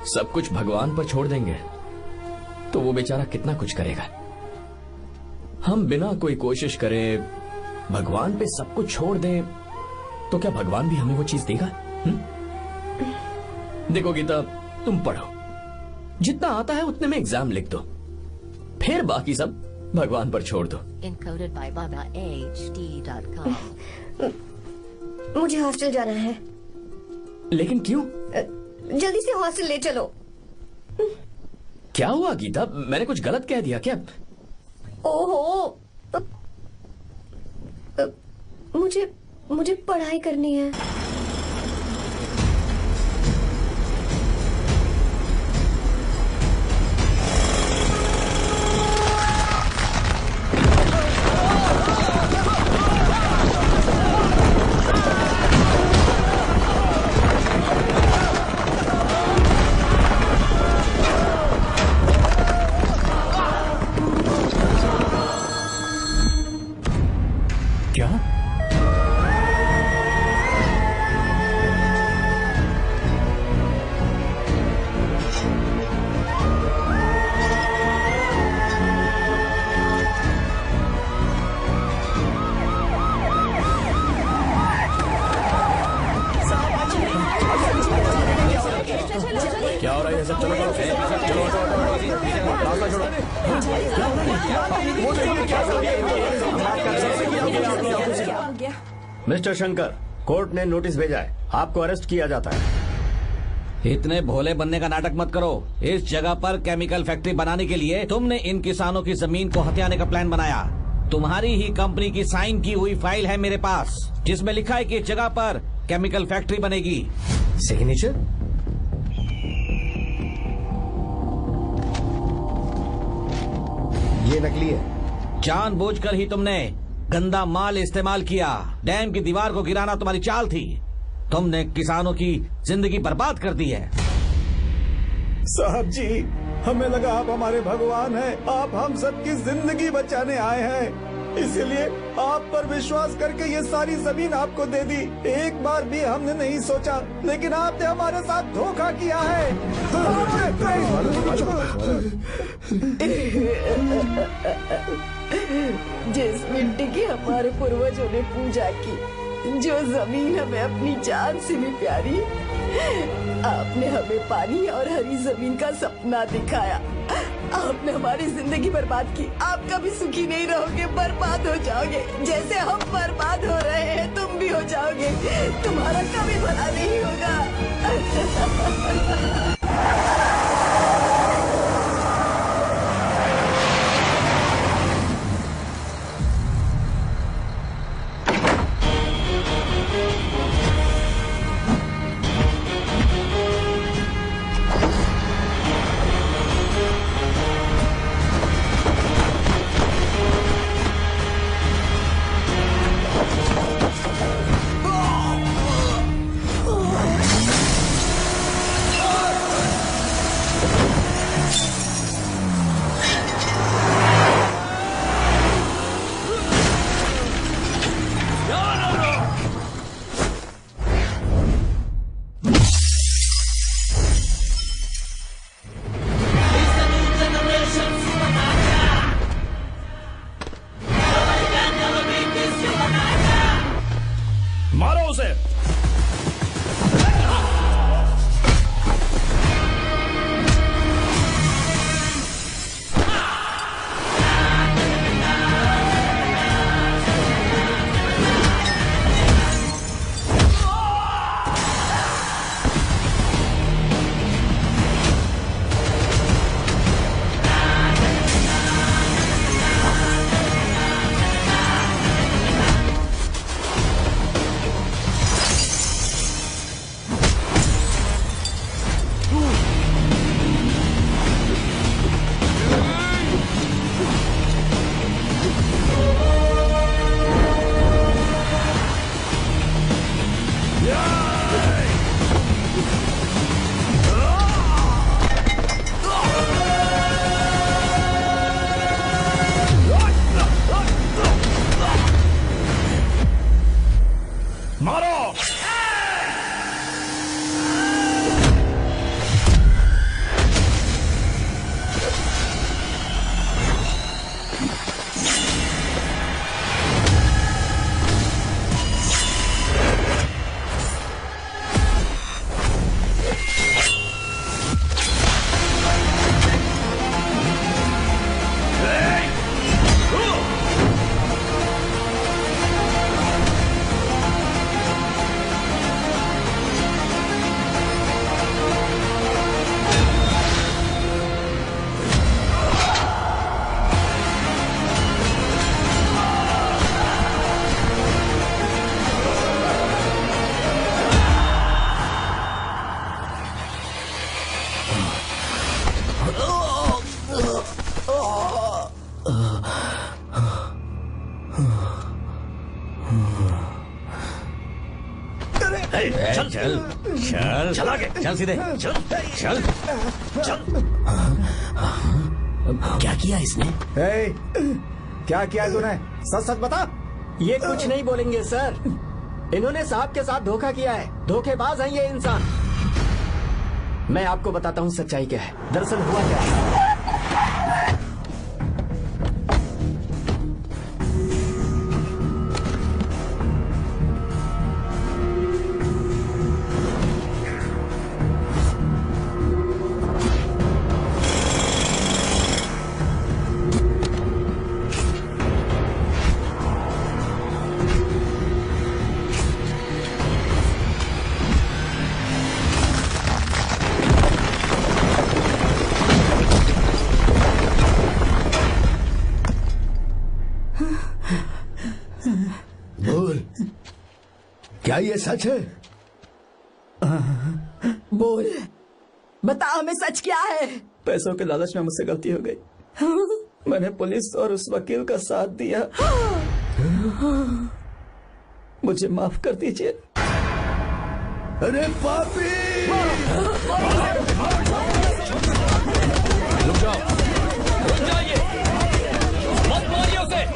सब कुछ भगवान पर छोड़ देंगे तो वो बेचारा कितना कुछ करेगा। हम बिना कोई कोशिश करे भगवान पे सब कुछ छोड़ दें तो क्या भगवान भी हमें वो चीज देगा? देखो गीता, तुम पढ़ो, जितना आता है उतने में एग्जाम लिख दो, फिर बाकी सब भगवान पर छोड़ दो। Encoded by BabaHD.com. मुझे हॉस्टल जाना है। लेकिन क्यों? जल्दी से हॉस्टल ले चलो। क्या हुआ गीता, मैंने कुछ गलत कह दिया क्या? ओहो, मुझे पढ़ाई करनी है। क्या हो रहा है? सब चलो चलो मिस्टर शंकर, कोर्ट ने नोटिस भेजा है, आपको अरेस्ट किया जाता है। इतने भोले बनने का नाटक मत करो। इस जगह पर केमिकल फैक्ट्री बनाने के लिए तुमने इन किसानों की जमीन को हथियाने का प्लान बनाया। तुम्हारी ही कंपनी की साइन की हुई फाइल है मेरे पास, जिसमें लिखा है कि इस जगह पर केमिकल फैक्ट्री बनेगी। सिग्नेचर? ये नकली है। जानबूझकर ही तुमने गंदा माल इस्तेमाल किया। डैम की दीवार को गिराना तुम्हारी चाल थी। तुमने किसानों की जिंदगी बर्बाद कर दी है। साहब जी, हमें लगा आप हमारे भगवान हैं, आप हम सबकी जिंदगी बचाने आए हैं, इसीलिए आप पर विश्वास करके ये सारी जमीन आपको दे दी। एक बार भी हमने नहीं सोचा, लेकिन आपने हमारे साथ धोखा किया है। जिस मिट्टी की हमारे पूर्वजों ने पूजा की, जो जमीन हमें अपनी जान से भी प्यारी, आपने हमें पानी और हरी जमीन का सपना दिखाया। आपने हमारी जिंदगी बर्बाद की। आप कभी सुखी नहीं रहोगे, बर्बाद हो जाओगे। जैसे हम बर्बाद हो रहे हैं तुम भी हो जाओगे। तुम्हारा कभी भला नहीं होगा। उसे। चल चल चल चल आगे चल सीधे चल चल चल। क्या किया इसने? क्या किया तूने? सच सच बता। ये कुछ नहीं बोलेंगे सर। इन्होंने साहब के साथ धोखा किया है। धोखेबाज हैं ये इंसान। मैं आपको बताता हूँ सच्चाई क्या है। दरअसल हुआ क्या है, क्या ये सच है? बोल, बता हमें सच क्या है? पैसों के लालच में मुझसे गलती हो गई। मैंने पुलिस और उस वकील का साथ दिया। मुझे माफ कर दीजिए। अरे पापी! रुक जाओ, रुक जाइए, मत मारिए उसे।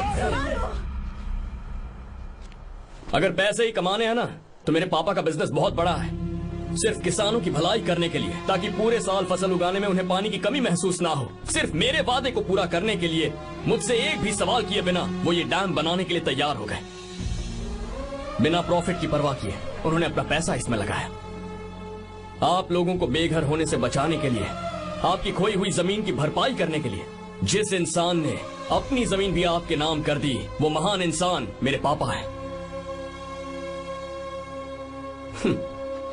अगर पैसे ही कमाने हैं ना, तो मेरे पापा का बिजनेस बहुत बड़ा है। सिर्फ किसानों की भलाई करने के लिए, ताकि पूरे साल फसल उगाने में उन्हें पानी की कमी महसूस ना हो। सिर्फ मेरे वादे को पूरा करने के लिए मुझसे एक भी सवाल किए बिना वो ये डैम बनाने के लिए तैयार हो गए। बिना प्रॉफिट की परवाह किए उन्होंने अपना पैसा इसमें लगाया। आप लोगों को बेघर होने से बचाने के लिए, आपकी खोई हुई जमीन की भरपाई करने के लिए, जिस इंसान ने अपनी जमीन भी आपके नाम कर दी, वो महान इंसान मेरे पापा हैं।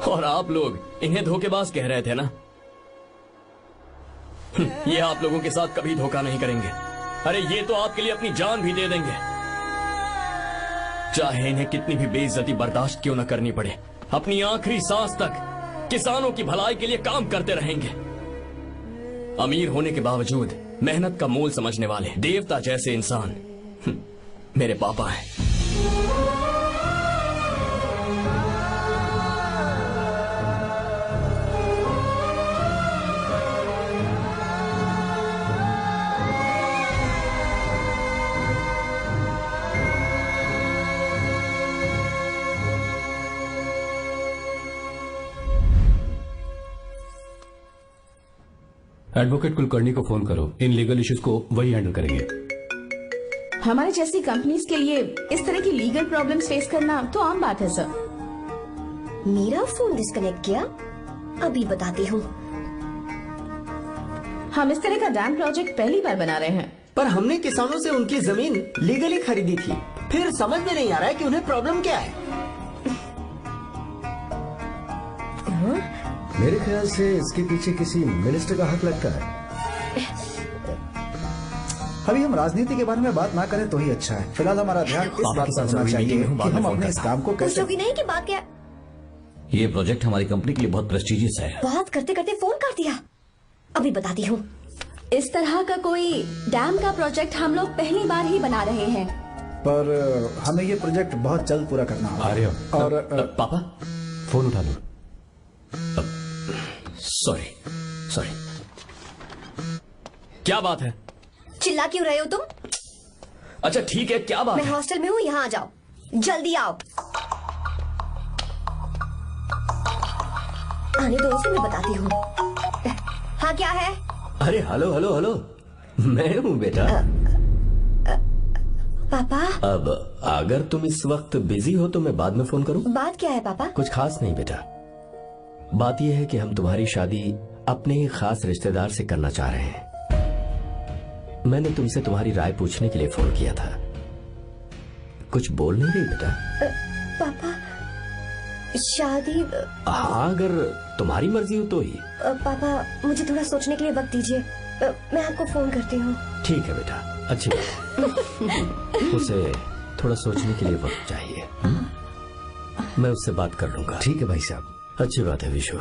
और आप लोग इन्हें धोखेबाज कह रहे थे ना? ये आप लोगों के साथ कभी धोखा नहीं करेंगे। अरे ये तो आपके लिए अपनी जान भी दे देंगे, चाहे इन्हें कितनी भी बेइज्जती बर्दाश्त क्यों न करनी पड़े। अपनी आखिरी सांस तक किसानों की भलाई के लिए काम करते रहेंगे। अमीर होने के बावजूद मेहनत का मोल समझने वाले देवता जैसे इंसान मेरे पापा हैं। एडवोकेट कुलकर्णी को फोन करो। इन लीगल इश्यूज को वही हैंडल करेंगे। हमारे जैसी कंपनीज के लिए इस तरह की लीगल प्रॉब्लम्स फेस करना तो आम बात है सर। मेरा फोन डिस्कनेक्ट किया? अभी बताती हूँ। हम इस तरह का डैम प्रोजेक्ट पहली बार बना रहे हैं। पर हमने किसानों से उनकी जमीन लीगली खरीदी थी, फिर समझ में नहीं आ रहा है कि उन्हें प्रॉब्लम क्या है। मेरे ख्याल से इसके पीछे किसी मिनिस्टर का हाथ लगता है। अभी हम राजनीति के बारे में बात ना करें तो ही अच्छा है। फिलहाल हमारा ध्यान इस बात पर होना चाहिए कि हम अपने इस काम को कैसे। पूछोगी नहीं कि बात क्या? ये प्रोजेक्ट हमारी कंपनी के लिए बहुत प्रेस्टिजियस है। बात करते करते फोन कर दिया। अभी बताती हूँ। इस तरह का कोई डैम का प्रोजेक्ट हम लोग पहली बार ही बना रहे हैं। पर हमें ये प्रोजेक्ट बहुत जल्द पूरा करना होगा। आ रहे हो? और पापा फोन उठा लो। सॉरी सॉरी, क्या बात है? चिल्ला क्यों रहे हो तुम? अच्छा ठीक है, क्या बात मैं है? हॉस्टल में हूँ, यहाँ आ जाओ, जल्दी आओ। आने दो, उसे मैं बताती हूँ। हाँ क्या है? अरे हेलो हेलो हेलो, मैं हूँ बेटा। पापा। अब अगर तुम इस वक्त बिजी हो तो मैं बाद में फोन करूँ? बात क्या है पापा? कुछ खास नहीं बेटा, बात यह है कि हम तुम्हारी शादी अपने ही खास रिश्तेदार से करना चाह रहे हैं। मैंने तुमसे तुम्हारी राय पूछने के लिए फोन किया था। कुछ बोल नहीं रही बेटा? पापा शादी। हाँ, अगर तुम्हारी मर्जी हो तो ही। पापा मुझे थोड़ा सोचने के लिए वक्त दीजिए, मैं आपको फोन करती हूँ। ठीक है बेटा, अच्छी बात। उसे थोड़ा सोचने के लिए वक्त चाहिए। मैं उससे बात कर लूंगा। ठीक है भाई साहब। अच्छी बात है विशु।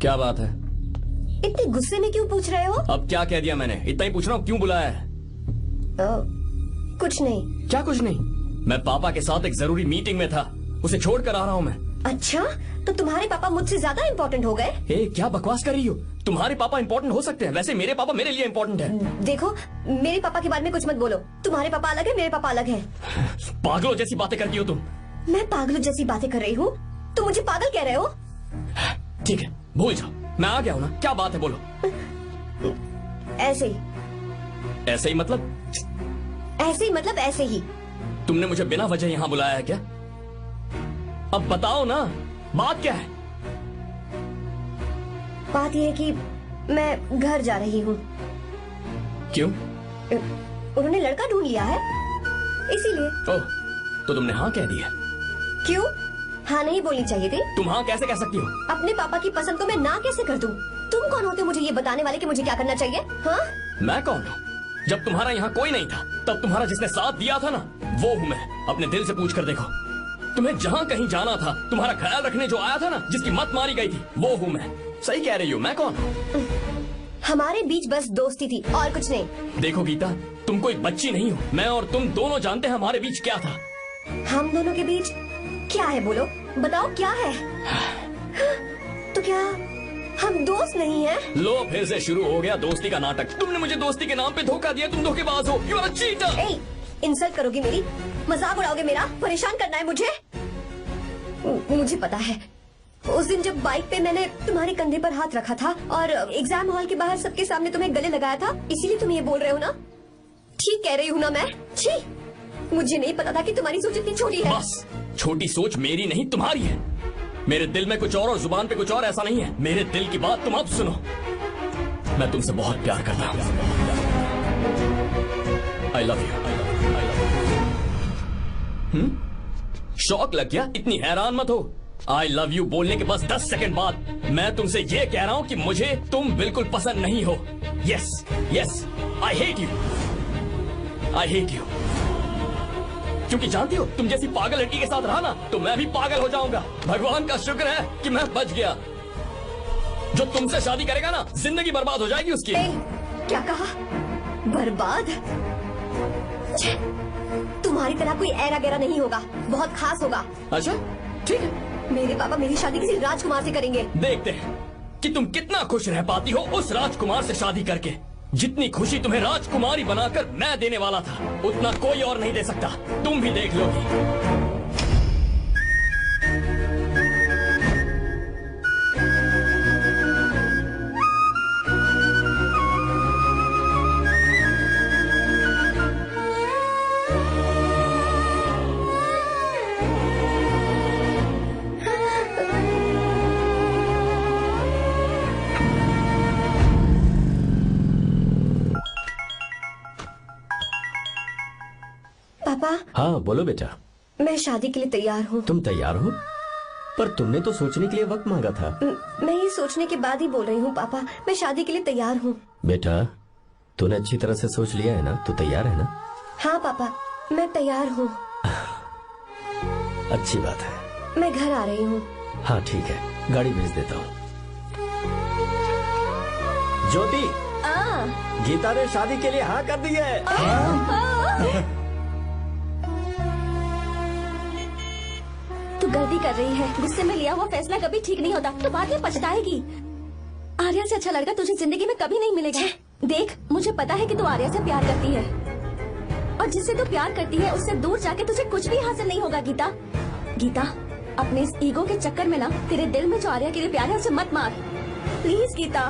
क्या बात है? इतने गुस्से में क्यों पूछ रहे हो? अब क्या कह दिया मैंने? इतना ही पूछ रहा हूँ, क्यों बुलाया है? कुछ नहीं। क्या कुछ नहीं? मैं पापा के साथ एक जरूरी मीटिंग में था, उसे छोड़कर आ रहा हूँ मैं। अच्छा, तो तुम्हारे पापा मुझसे ज्यादा इम्पोर्टेंट हो गए? क्या बकवास कर रही हो? तुम्हारे पापा इम्पोर्टेंट हो सकते हैं, वैसे मेरे पापा मेरे लिए इम्पोर्टेंट है। देखो, मेरे पापा के बारे में कुछ मत बोलो। तुम्हारे पापा अलग है, मेरे पापा अलग है। पागलों जैसी बातें करती हो तुम। मैं पागलों जैसी बातें कर रही हूँ? तुम मुझे पागल कह रहे हो? ठीक है, भूल जाओ, मैं आ गया हूँ ना। क्या बात है, बोलो। ऐसे ही। ऐसे ही मतलब? ऐसे ही मतलब ऐसे ही। तुमने मुझे बिना वजह यहाँ बुलाया है क्या? अब बताओ ना, बात क्या है? बात यह है कि मैं घर जा रही हूँ। क्यों? उन्होंने लड़का ढूंढ लिया है, इसीलिए। ओह, तो तुमने हाँ कह दिया? क्यों? हाँ नहीं बोलनी चाहिए थी? तुम हाँ कैसे कह सकती हो? अपने पापा की पसंद को मैं ना कैसे कर दूं? तुम कौन होते हो मुझे ये बताने वाले कि मुझे क्या करना चाहिए? हाँ? मैं कौन हूँ? जब तुम्हारा यहाँ कोई नहीं था, तब तुम्हारा जिसने साथ दिया था ना, वो हूँ मैं। अपने दिल से पूछ कर देखो, तुम्हें जहाँ कहीं जाना था, तुम्हारा ख्याल रखने जो आया था ना, जिसकी मत मारी गई थी, वो हूँ मैं। सही कह रही हूँ, मैं कौन हूँ? हमारे बीच बस दोस्ती थी और कुछ नहीं। देखो गीता, तुम कोई बच्ची नहीं हो। मैं और तुम दोनों जानते हैं हमारे बीच क्या था। हम दोनों के बीच क्या है? बोलो, बताओ क्या है? तो क्या हम दोस्त नहीं हैं? लो, फिर से शुरू हो गया दोस्ती का नाटक। तुमने मुझे दोस्ती के नाम पे धोखा दिया। तुम धोखेबाज हो। You are a cheater. Insult करोगी मेरी? मजाक उड़ाओगे मेरा? परेशान करना है मुझे? मुझे पता है, उस दिन जब बाइक पे मैंने तुम्हारे कंधे पर हाथ रखा था और एग्जाम हॉल के बाहर सबके सामने तुम्हें गले लगाया था, इसीलिए तुम ये बोल रहे हो ना? ठीक कह रही हूँ ना मैं? छी, मुझे नहीं पता था कि तुम्हारी सोच इतनी छोटी है। बस, छोटी सोच मेरी नहीं तुम्हारी है। मेरे दिल में कुछ और जुबान पे कुछ और, ऐसा नहीं है। मेरे दिल की बात तुम अब सुनो। मैं तुमसे बहुत प्यार करता हूँ। I love you. शौक लग गया? इतनी हैरान मत हो। आई लव यू बोलने के बस 10 सेकंड बाद मैं तुमसे ये कह रहा हूँ कि मुझे तुम बिल्कुल पसंद नहीं हो। Yes yes, I hate you. I hate you. क्योंकि जानती हो, तुम जैसी पागल लड़की के साथ रहा ना, तो मैं भी पागल हो जाऊंगा। भगवान का शुक्र है कि मैं बच गया। जो तुमसे शादी करेगा ना, जिंदगी बर्बाद हो जाएगी उसकी। क्या कहा? बर्बाद? तुम्हारी तरह कोई ऐरा गैरा नहीं होगा, बहुत खास होगा। अच्छा ठीक है, मेरे पापा मेरी शादी किसी राजकुमार से करेंगे। देखते हैं कि तुम कितना खुश रह पाती हो उस राजकुमार से शादी करके। जितनी खुशी तुम्हें राजकुमारी बनाकर मैं देने वाला था, उतना कोई और नहीं दे सकता। तुम भी देख लोगी। हाँ बोलो बेटा। मैं शादी के लिए तैयार हूँ। तुम तैयार हो? पर तुमने तो सोचने के लिए वक्त मांगा था। मैं ये सोचने के बाद ही बोल रही हूँ पापा, मैं शादी के लिए तैयार हूँ। बेटा तूने अच्छी तरह से सोच लिया है ना? तू तैयार है ना? हाँ पापा, मैं तैयार हूँ। अच्छी बात है। मैं घर आ रही हूँ। हाँ ठीक है, गाड़ी भेज देता हूँ। ज्योति, गीता ने शादी के लिए हाँ कर दी है। तू गलती कर रही है। गुस्से में लिया हुआ फैसला कभी ठीक नहीं होता, तो बाद में पछताएगी। आर्या से अच्छा लड़का तुझे जिंदगी में कभी नहीं मिलेगा। देख, मुझे पता है कि तू आर्या से प्यार करती है, और जिससे तू प्यार करती है उससे दूर जाके तुझे कुछ भी हासिल नहीं होगा। गीता, गीता, अपने इस ईगो के चक्कर में ना तेरे दिल में जो आर्या के लिए प्यार है उसे मत मार। प्लीज गीता,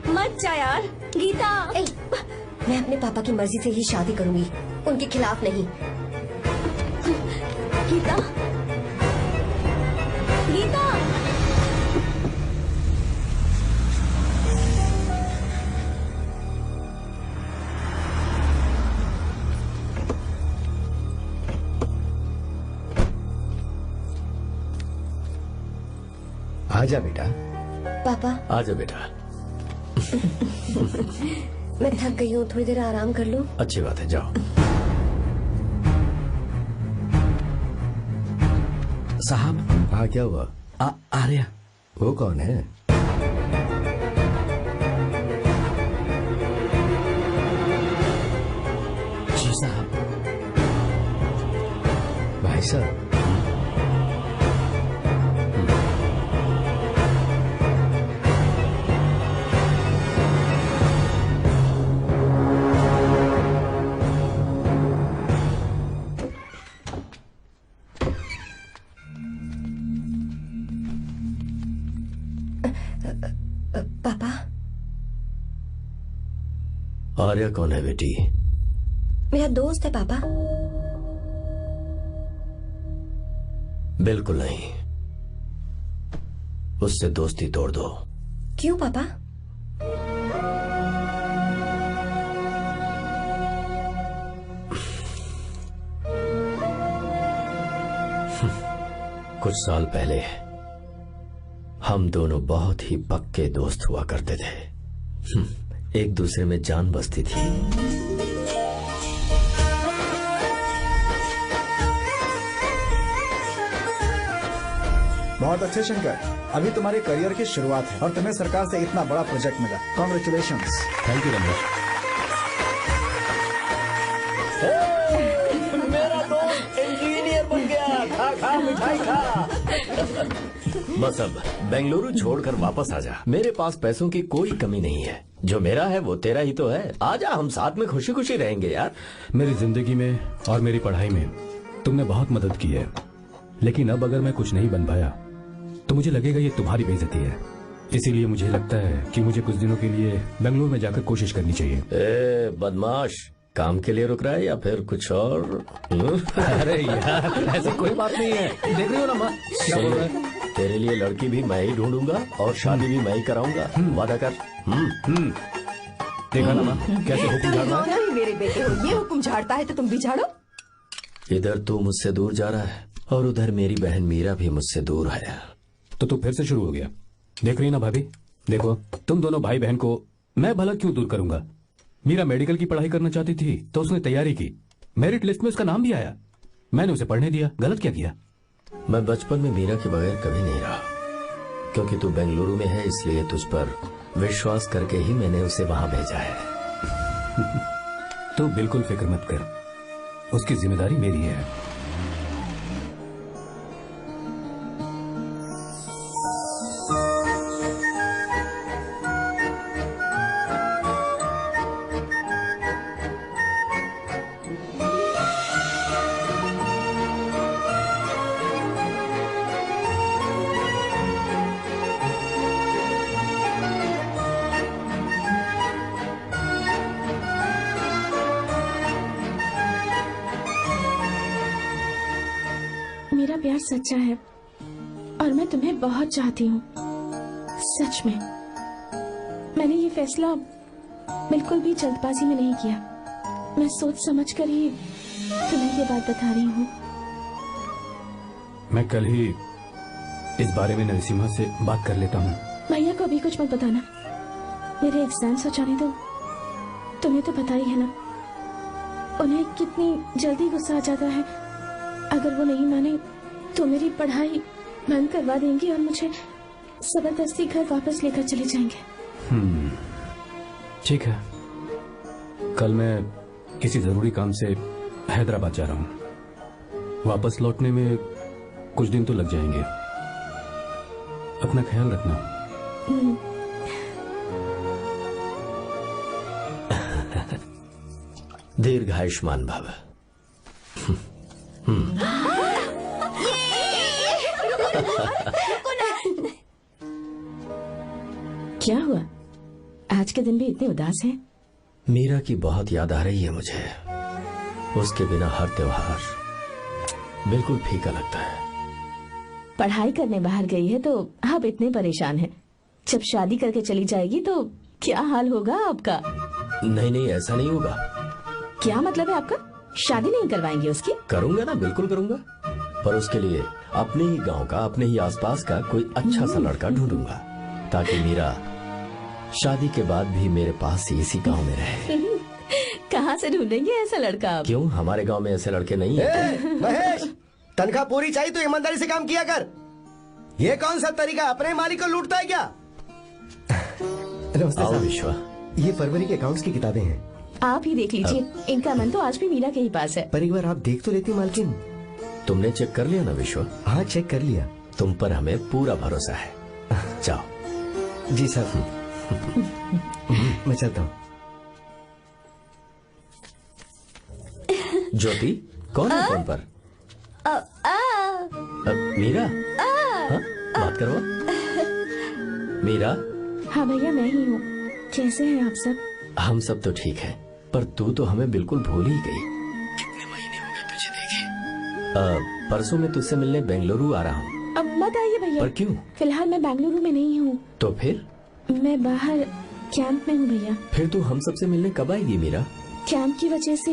मत जा यार। गीता, मैं अपने पापा की मर्जी से ही शादी करूंगी, उनके खिलाफ नहीं। गीता, गीता। आजा बेटा। पापा। आजा बेटा। मैं थक गई हूँ, थोड़ी देर आराम कर लूँ। अच्छी बात है, जाओ। साहब। हाँ क्या हुआ? आर्या। वो कौन है? जी साहब। भाई साहब। पापा। आर्या कौन है बेटी? मेरा दोस्त है पापा। बिल्कुल नहीं, उससे दोस्ती तोड़ दो। क्यों पापा? कुछ साल पहले हम दोनों बहुत ही पक्के दोस्त हुआ करते थे। एक दूसरे में जान बसती थी। बहुत अच्छे शंकर, अभी तुम्हारे करियर की शुरुआत है और तुम्हें सरकार से इतना बड़ा प्रोजेक्ट मिला। कॉन्ग्रेचुलेशंस। Thank you Ramesh. मेरा दोस्त इंजीनियर बन गया। खा खा मिठाई खा। बस अब बेंगलुरु छोड़कर वापस आ जा। मेरे पास पैसों की कोई कमी नहीं है। जो मेरा है वो तेरा ही तो है। आजा, हम साथ में खुशी खुशी रहेंगे यार। मेरी जिंदगी में और मेरी पढ़ाई में तुमने बहुत मदद की है, लेकिन अब अगर मैं कुछ नहीं बन पाया तो मुझे लगेगा ये तुम्हारी बेइज्जती है। इसीलिए मुझे लगता है कि मुझे कुछ दिनों के लिए बेंगलुरु में जाकर कोशिश करनी चाहिए। ए बदमाश, काम के लिए रुक रहा है या फिर कुछ और? अरे यार, ऐसी कोई बात नहीं है। देख रही हो ना माँ, क्या बोल रहा है? तेरे लिए लड़की भी मैं ही ढूंढूंगा और शादी भी मैं ही कराऊंगा। वादा कर। देखा ना माँ, कैसे हुक्म झाड़ रहा है? मेरे बेटे हो, ये हुक्म झाड़ता है तो तुम भी झाड़ो। इधर तू मुझसे दूर जा रहा है और उधर मेरी बहन मीरा भी मुझसे दूर है। तो तू फिर से शुरू हो गया। देख रही ना भाभी, देखो तुम दोनों भाई बहन को मैं भला क्यों दूर करूंगा। मीरा मेडिकल की पढ़ाई करना चाहती थी तो उसने तैयारी की, मेरिट लिस्ट में उसका नाम भी आया, मैंने उसे पढ़ने दिया। गलत क्या किया? मैं बचपन में मीरा के बगैर कभी नहीं रहा, क्योंकि तू बेंगलुरु में है इसलिए तुझ पर विश्वास करके ही मैंने उसे वहां भेजा है। तू बिल्कुल फिक्र मत कर, उसकी जिम्मेदारी मेरी है। मेरा प्यार सच्चा है और मैं तुम्हें बहुत चाहती हूँ, सच में। मैंने ये फैसला बिल्कुल भी जल्दबाजी में नहीं किया। मैं सोच समझ कर ही तुम्हें ये बात बता रही हूँ। मैं कल ही इस बारे में नरसिम्हा से बात कर लेता हूँ। भैया को अभी कुछ मत बताना, मेरे एग्जाम्स हो जाने दो। तुम्हें तो पता ही है ना उन्हें कितनी जल्दी गुस्सा आ जाता है। अगर वो नहीं माने तो मेरी पढ़ाई बंद करवा देंगे और मुझे जबरदस्ती घर वापस लेकर चले जाएंगे। ठीक है, कल मैं किसी जरूरी काम से हैदराबाद जा रहा हूँ। वापस लौटने में कुछ दिन तो लग जाएंगे। अपना ख्याल रखना। दीर्घायुष्मान भव। क्या हुआ, आज के दिन भी इतने उदास हैं? मीरा की बहुत याद आ रही है मुझे। उसके बिना हर त्योहार बिल्कुल फीका लगता है। पढ़ाई करने बाहर गई है तो अब इतने परेशान है, जब शादी करके चली जाएगी तो क्या हाल होगा आपका? नहीं नहीं, ऐसा नहीं होगा। क्या मतलब है आपका? शादी नहीं करवाएंगे उसकी? करूंगा ना, बिल्कुल करूंगा, पर उसके लिए अपने ही गांव का, अपने ही आसपास का कोई अच्छा सा लड़का ढूंढूंगा ताकि मीरा शादी के बाद भी मेरे पास ही इसी गांव में रहे। कहाँ से ढूंढेंगे ऐसा लड़का आप? क्यों, हमारे गांव में ऐसे लड़के नहीं हैं? महेश, तनख्वाह पूरी चाहिए तो ईमानदारी से काम किया कर। ये कौन सा तरीका, अपने मालिक को लूटता है क्या? आओ विश्वा, ये फरवरी के अकाउंट्स की किताबें हैं। आप ही देख लीजिए, इनका मन तो आज भी मीरा के ही पास है। पर एक बार आप देख तो लेती मालकिन। तुमने चेक कर लिया ना विश्वा? हाँ, चेक कर लिया। तुम पर हमें पूरा भरोसा है। जाओ। जी सर। मैं चलता हूँ। ज्योति, कौन है फोन पर? मीरा? हाँ? बात करो। मीरा? हाँ भैया, मैं ही हूँ। कैसे हैं आप सब? हम सब तो ठीक है, पर तू तो हमें बिल्कुल भूल ही गई। कितने महीने हो गए तुझे देखे। परसों मैं तुझसे मिलने बेंगलुरु आ रहा हूँ। अब मत आइए भैया। पर क्यों? फिलहाल मैं बेंगलुरु में नहीं हूँ। तो फिर? मैं बाहर कैंप में हूँ भैया। फिर तू हम सबसे मिलने कब आएगी मीरा? कैंप की वजह से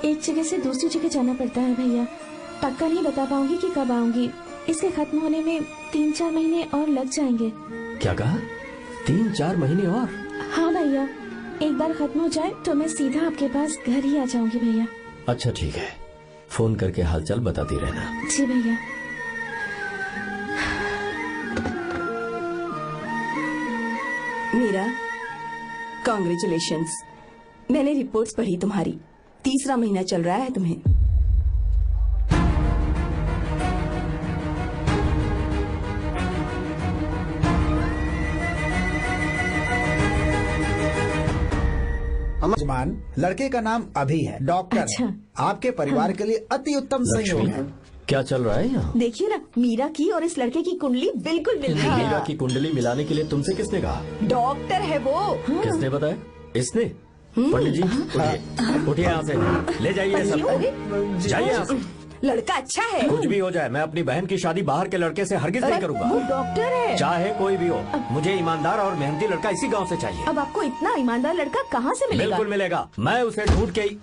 एक जगह से दूसरी जगह जाना पड़ता है भैया। पक्का नहीं बता पाऊंगी कि कब आऊंगी। इसके खत्म होने में 3-4 महीने और लग जाएंगे। क्या कहा? 3-4 महीने और? हाँ भैया, एक बार खत्म हो जाए तो मैं सीधा आपके पास घर ही आ जाऊंगी भैया। अच्छा ठीक है, फोन करके हालचाल बताती रहना। जी भैया। मीरा, कॉन्ग्रेचुलेशंस। मैंने रिपोर्ट्स पढ़ी तुम्हारी। 3रा महीना चल रहा है तुम्हें। जमान, लड़के का नाम अभी है, डॉक्टर। अच्छा। आपके परिवार के लिए अति उत्तम संयोग है। क्या चल रहा है यहाँ? देखिए ना, मीरा की और इस लड़के की कुंडली बिल्कुल मिल रही है। मीरा की कुंडली मिलाने के लिए तुमसे किसने कहा? डॉक्टर है वो। किसने बताया? इसने? पंडित जी, उठिए, उठिए यहाँ से, ले जाइए सब, जाइए यहाँ से। लड़का अच्छा है। कुछ भी हो जाए, मैं अपनी बहन की शादी बाहर के लड़के से हरगिज नहीं करूंगा। वो डॉक्टर है। चाहे कोई भी हो, मुझे ईमानदार और मेहनती लड़का इसी गांव से चाहिए। अब आपको इतना ईमानदार लड़का कहाँ से मिलेगा? बिल्कुल मिलेगा, मैं उसे ढूंढ के ही।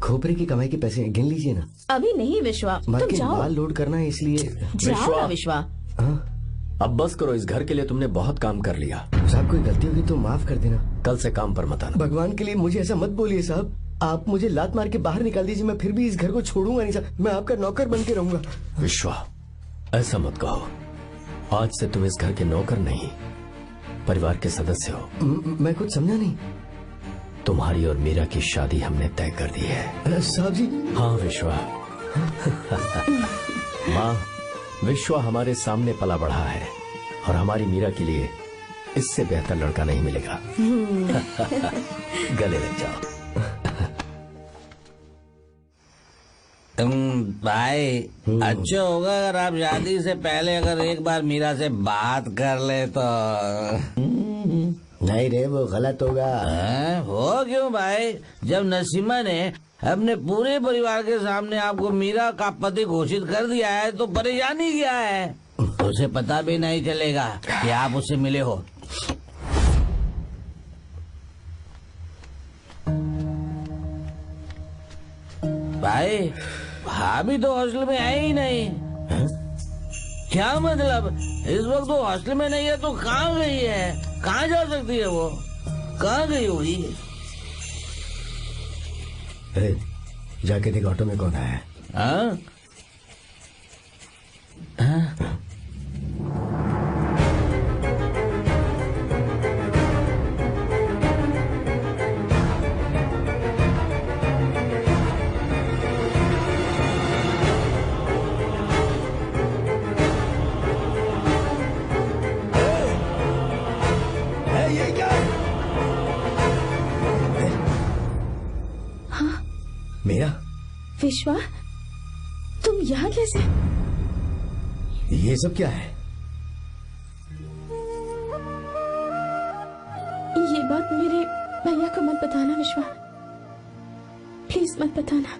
खोपरे की कमाई के पैसे गिन लीजिए ना। अभी नहीं विश्वा, तुम मालकिन, जाओ। माल लोड करना है इसलिए। जाओ ना विश्वा। अब बस करो, इस घर के लिए तुमने बहुत काम कर लिया। साहब, कोई गलती होगी तो माफ कर देना। कल से काम पर मत आना। भगवान के लिए मुझे ऐसा मत बोलिए साहब। आप मुझे लात मार के बाहर निकाल दीजिए, मैं फिर भी इस घर को छोड़ूंगा नहीं साहब। मैं आपका नौकर बन के रहूंगा। विश्वा, ऐसा मत कहो। आज से तुम इस घर के नौकर नहीं, परिवार के सदस्य हो। मैं कुछ समझा नहीं। तुम्हारी और मीरा की शादी हमने तय कर दी है। साहब जी। हाँ विश्वा। माँ, विश्वा हमारे सामने पला बढ़ा है और हमारी मीरा के लिए इससे बेहतर लड़का नहीं मिलेगा। गले लग जाओ। भाई, अच्छा होगा अगर आप शादी से पहले अगर एक बार मीरा से बात कर ले तो। नहीं रे, वो गलत होगा। हो क्यों भाई? जब नसीमा ने अपने पूरे परिवार के सामने आपको मीरा का पति घोषित कर दिया है तो परेशानी क्या है? उसे पता भी नहीं चलेगा कि आप उससे मिले हो। भाई भाभी तो हॉस्टल में है ही नहीं। क्या मतलब? इस वक्त वो हॉस्टल में नहीं है तो कहाँ गई है? कहाँ जा सकती है वो? कहाँ गई हुई? जाके देख ऑटो में कौन आया है। हाँ? हाँ? ये क्या? मेरा विश्वा, तुम यहाँ कैसे? ये सब क्या है? ये बात मेरे भैया को मत बताना विश्वा, प्लीज मत बताना।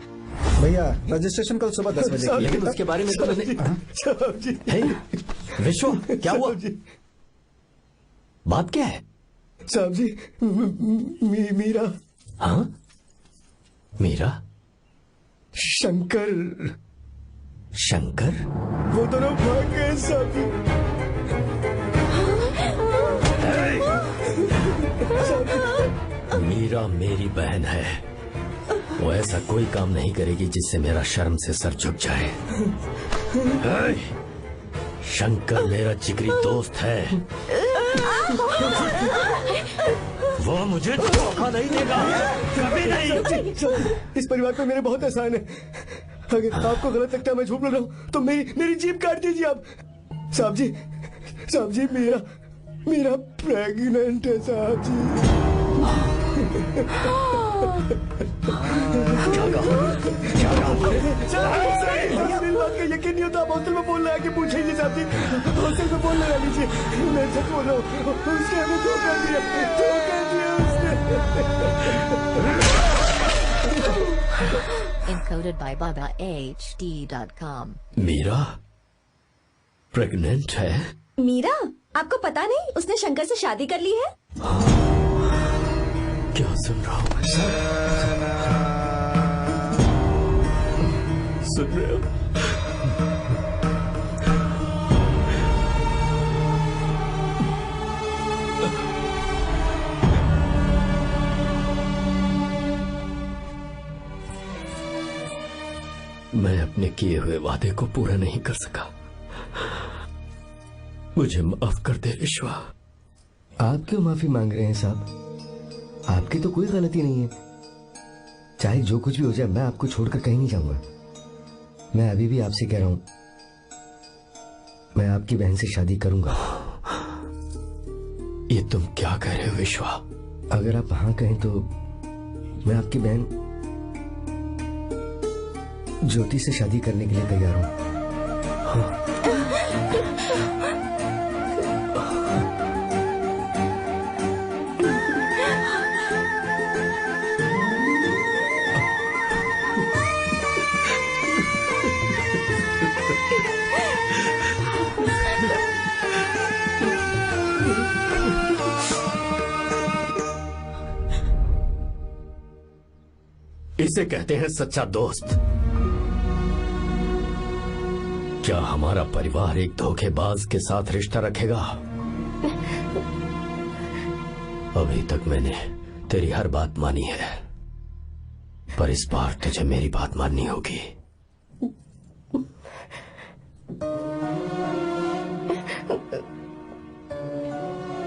भैया रजिस्ट्रेशन कल सुबह 10 बजे। लेकिन उसके बारे में तो मैंने। हे, विश्वा क्या हुआ? बात क्या है? साहब जी मीरा। हाँ मीरा? शंकर। शंकर? वो दोनों भाग गए साहब जी। मीरा मेरी बहन है, वो ऐसा कोई काम नहीं करेगी जिससे मेरा शर्म से सर झुक जाए। शंकर मेरा जिगरी दोस्त है, वो मुझे धोखा नहीं देगा, कभी नहीं। इस परिवार पे मेरे बहुत एहसान है, अगर आपको गलत लगता है मैं झूठ बोल रहा हूँ तो मेरी जीभ काट दीजिए आप। साहब जी मेरा प्रेग्नेंट है साहब जी। बात का यकीन नहीं होता, आप हॉस्टल में बोल रहे हैं कि पूछे ही साहब जी, हॉस्टल में बोल लगा लीजिए, मैं सच बोल रहा हूँ। उसने हमें धोखा दिया Encoded by BabaHD.com. Meera pregnant है? मीरा, आपको पता नहीं उसने शंकर से शादी कर ली है? क्या सुन रहा हूँ? सुन रहे हो? मैं अपने किए हुए वादे को पूरा नहीं कर सका, मुझे माफ कर दे विश्वा। आप क्यों माफी मांग रहे हैं साहब? आपकी तो कोई गलती नहीं है। चाहे जो कुछ भी हो जाए मैं आपको छोड़कर कहीं नहीं जाऊंगा। मैं अभी भी आपसे कह रहा हूं, मैं आपकी बहन से शादी करूंगा। ये तुम क्या कह रहे हो विश्वा? अगर आप हाँ कहें तो मैं आपकी बहन ज्योति से शादी करने के लिए तैयार हूं। हाँ। इसे कहते हैं सच्चा दोस्त। क्या हमारा परिवार एक धोखेबाज के साथ रिश्ता रखेगा? अभी तक मैंने तेरी हर बात मानी है, पर इस बार तुझे मेरी बात माननी होगी।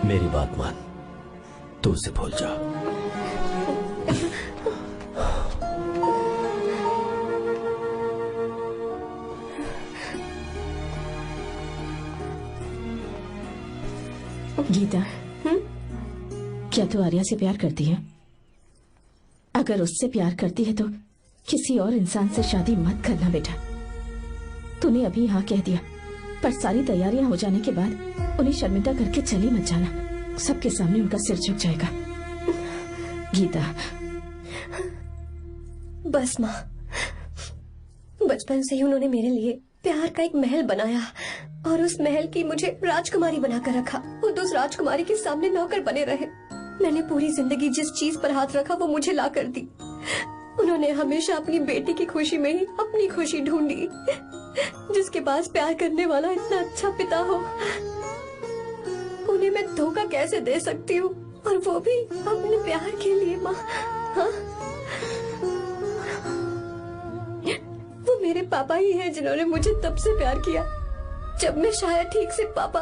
मेरी बात मान, तू उसे भूल जा। गीता, क्या तू आर्या से प्यार करती है? अगर उससे प्यार करती है तो किसी और इंसान से शादी मत करना बेटा। तूने अभी हाँ कह दिया, पर सारी तैयारियां हो जाने के बाद उन्हें शर्मिंदा करके चली मत जाना, सबके सामने उनका सिर झुक जाएगा। गीता। बस माँ, बचपन से ही उन्होंने मेरे लिए प्यार का एक महल बनाया और उस महल की मुझे राजकुमारी बनाकर रखा। और उस राजकुमारी के सामने नौकर बने रहे। मैंने पूरी जिंदगी जिस चीज पर हाथ रखा वो मुझे ला कर दी। उन्होंने हमेशा अपनी बेटी की खुशी में ही अपनी खुशी ढूंढी। जिसके पास प्यार करने वाला इतना अच्छा पिता हो, उन्हें मैं धोखा कैसे दे सकती हूँ, और वो भी अपने प्यार के लिए। माँ, हाँ? वो मेरे पापा ही हैं जिन्होंने मुझे तब से प्यार किया जब मैं शायद ठीक से पापा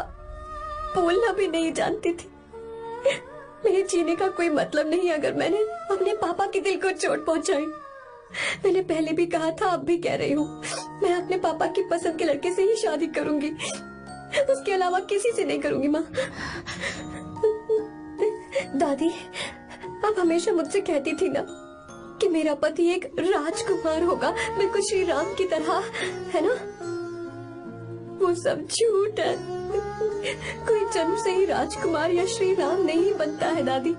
बोलना भी नहीं जानती थी। मेरे जीने का कोई मतलब नहीं अगर मैंने अपने पापा के दिल को चोट पहुंचाई। मैंने पहले भी कहा था, अब भी कह रही हूँ, मैं अपने पापा की पसंद के लड़के से ही शादी करूंगी, उसके अलावा किसी से नहीं करूंगी। माँ, दादी आप हमेशा मुझसे कहती थी ना कि मेरा पति एक राजकुमार होगा, बिल्कुल श्री राम की तरह, है ना? वो सब झूठ है। कोई जन्म से ही राजकुमार या श्री राम नहीं बनता है दादी।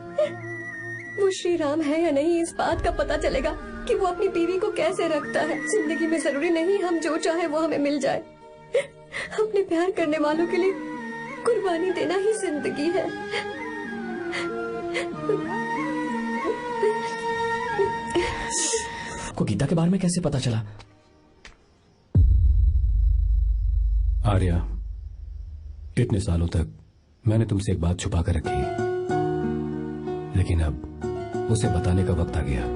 वो श्री राम है या नहीं, इस बात का पता चलेगा कि वो अपनी बीवी को कैसे रखता है। जिंदगी में जरूरी नहीं हम जो चाहे वो हमें मिल जाए। अपने प्यार करने वालों के लिए कुर्बानी देना ही जिंदगी है। को गीता के बारे में कैसे पता चला? आर्या, इतने सालों तक मैंने तुमसे एक बात छुपा कर रखी, लेकिन अब उसे बताने का वक्त आ गया।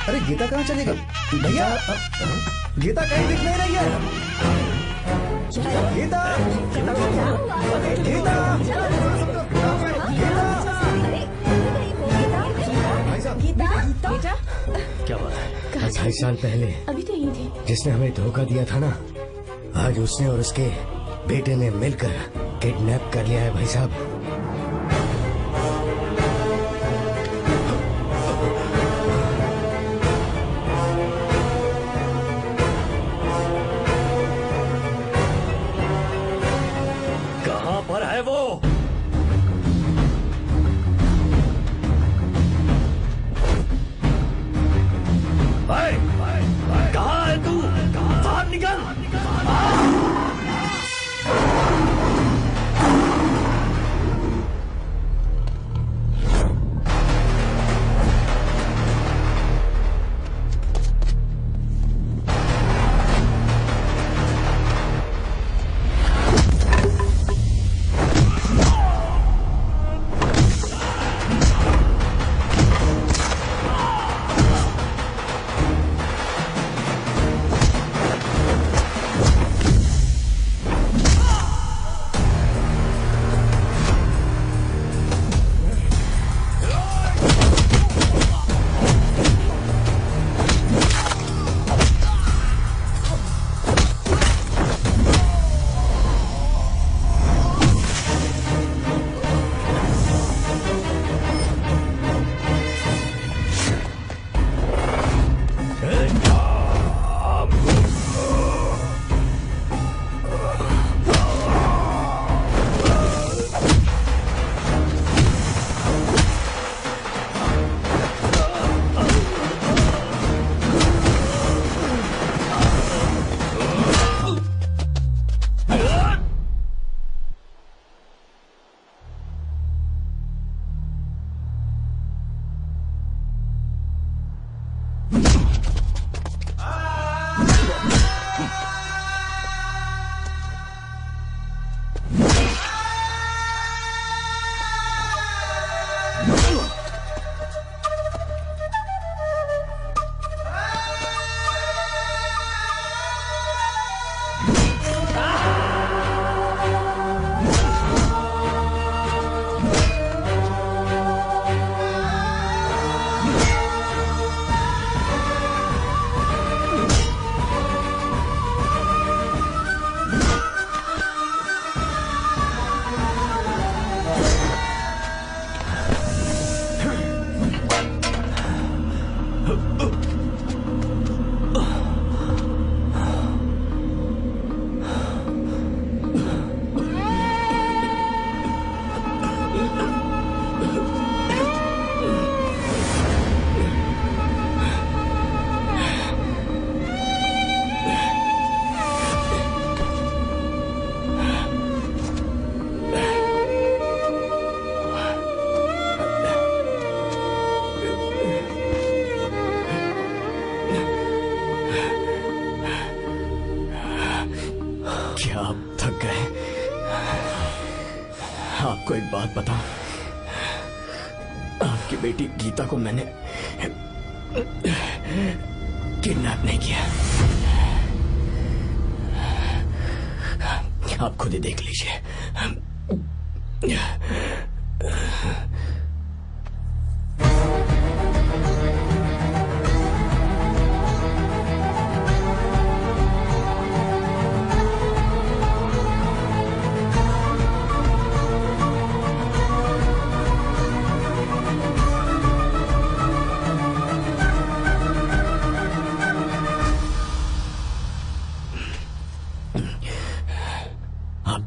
अरे गीता कहाँ चली गई? भैया, गीता कहीं दिख नहीं रही है। गीता, गीता, बेटा क्या बात है? 2.5 साल पहले अभी तो यही थे। जिसने हमें धोखा दिया था ना, आज उसने और उसके बेटे ने मिलकर किडनैप कर लिया है भाई साहब। कहां पर है वो? कहां है तू? बाहर निकल! क्या आप थक गए? आपको एक बात बताऊं, आपकी बेटी गीता को मैंने किडनैप नहीं किया। आप खुद ही देख लीजिए।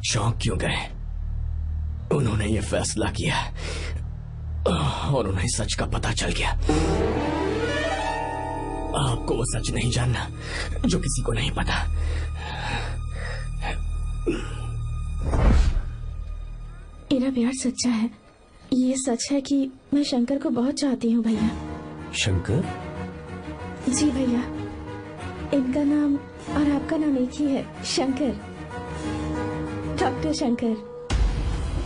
चौंक क्यों गए? उन्होंने ये फैसला किया और उन्हें सच का पता चल गया। आपको वो सच नहीं जानना जो किसी को नहीं पता। मेरा प्यार सच्चा है। ये सच है कि मैं शंकर को बहुत चाहती हूँ भैया। शंकर? जी भैया, इनका नाम और आपका नाम एक ही है, शंकर, डॉक्टर शंकर।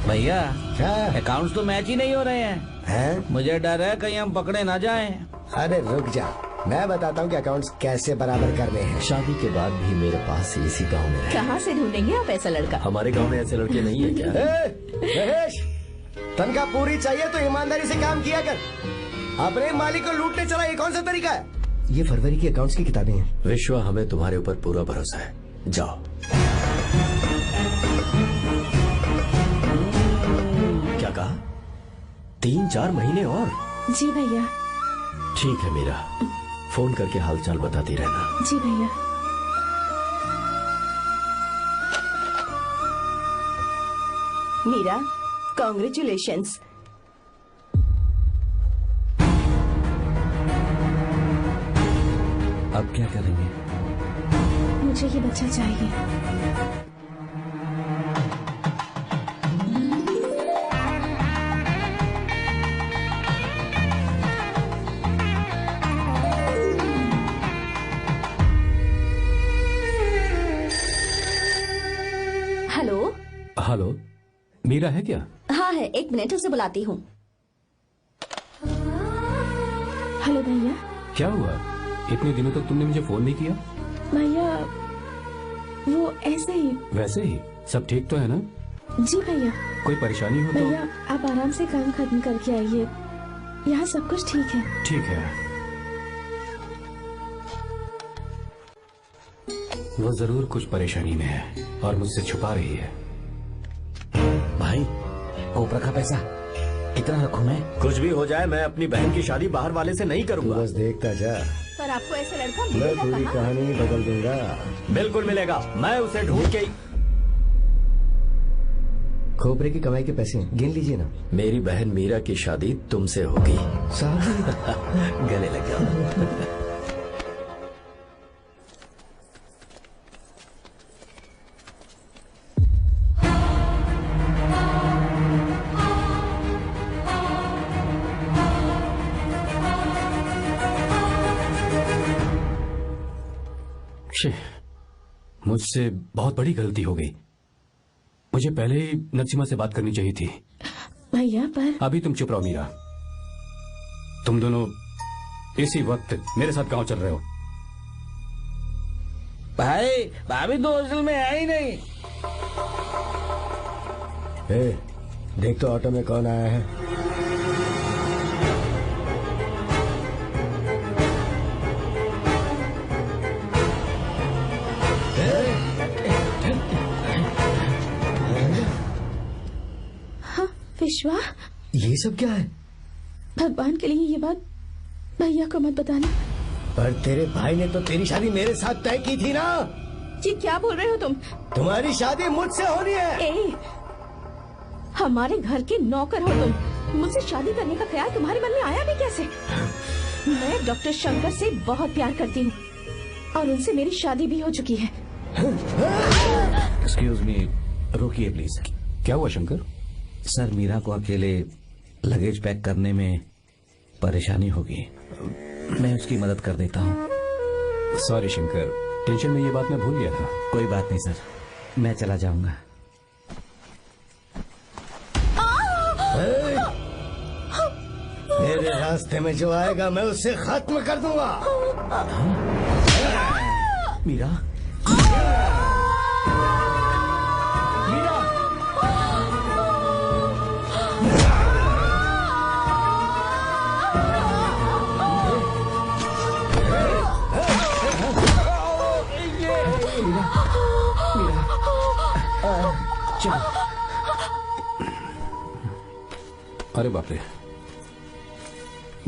भैया क्या? अकाउंट्स तो मैच ही नहीं हो रहे हैं। मुझे डर है कहीं हम पकड़े ना जाएं। अरे रुक जा, मैं बताता हूँ कि अकाउंट्स कैसे बराबर करने हैं। शादी के बाद भी मेरे पास इसी गांव में रहे। कहाँ से ढूंढेंगे आप ऐसा लड़का? हमारे गांव में ऐसे लड़के नहीं है क्या? महेश, तनख्वाह पूरी चाहिए तो ईमानदारी से काम किया कर। अपने मालिक को लूटने चला, ये कौन सा तरीका है? ये फरवरी की अकाउंट्स की किताबें हैं। विश्व, हमें तुम्हारे ऊपर पूरा भरोसा है। जाओ। क्या कहा? 3-4 महीने और? जी भैया। ठीक है मीरा, फोन करके हालचाल बताती रहना। जी भैया। मीरा, कॉन्ग्रेचुलेशंस। अब क्या करेंगे? मुझे ये बच्चा चाहिए। हेलो। हेलो, मीरा है क्या? हाँ है, 1 मिनट उसे बुलाती हूँ। हेलो भैया। क्या हुआ? इतने दिनों तक तुमने मुझे फोन नहीं किया? भैया वो ऐसे ही। वैसे ही? सब ठीक तो है ना? जी भैया। कोई परेशानी हो तो? भैया आप आराम से काम खत्म करके आइए, यहाँ सब कुछ ठीक है। ठीक है। वो जरूर कुछ परेशानी में है और मुझसे छुपा रही है। भाई, कोपरा का पैसा कितना रखूं मैं? कुछ भी हो जाए, मैं अपनी बहन की शादी बाहर वाले से नहीं करूंगा। बस देखता जा, पर आपको ऐसा लड़का मैं मिलेगा पूरी कहाँ? कहानी बदल दूंगा। बिल्कुल मिलेगा, मैं उसे ढूंढ के। खोपरे की कमाई के पैसे गिन लीजिए ना। मेरी बहन मीरा की शादी तुमसे होगी। साहब गले लग जाओ। मुझसे बहुत बड़ी गलती हो गई। मुझे पहले ही नरसिम्हा से बात करनी चाहिए थी। भैया पर अभी तुम चुप रहो मीरा। तुम दोनों इसी वक्त मेरे साथ गांव चल रहे हो। भाई, भाभी तो हॉस्टल में है ही नहीं। देख तो ऑटो में कौन आया है। विश्वा, ये सब क्या है? भगवान के लिए ये बात भैया को मत बताना। पर तेरे भाई ने तो तेरी शादी मेरे साथ तय की थी ना। जी क्या बोल रहे हो तुम? तुम्हारी शादी मुझसे होनी है। ए, हमारे घर के नौकर हो तुम, मुझसे शादी करने का ख्याल तुम्हारे मन में आया भी कैसे? मैं डॉक्टर शंकर से बहुत प्यार करती हूँ और उनसे मेरी शादी भी हो चुकी है। एक्सक्यूज मी, रोकिए प्लीज। क्या हुआ शंकर? सर, मीरा को अकेले लगेज पैक करने में परेशानी होगी, मैं उसकी मदद कर देता हूँ। सॉरी शंकर, टेंशन में ये बात मैं भूल गया था। कोई बात नहीं सर। मैं चला जाऊंगा। मेरे रास्ते में जो आएगा मैं उसे खत्म कर दूंगा। मीरा, अरे बाप रे,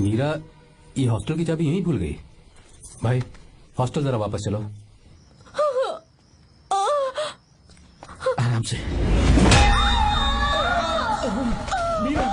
मीरा ये हॉस्टल की चाबी यहीं भूल गई। भाई हॉस्टल जरा वापस चलो। आराम से। मीरा,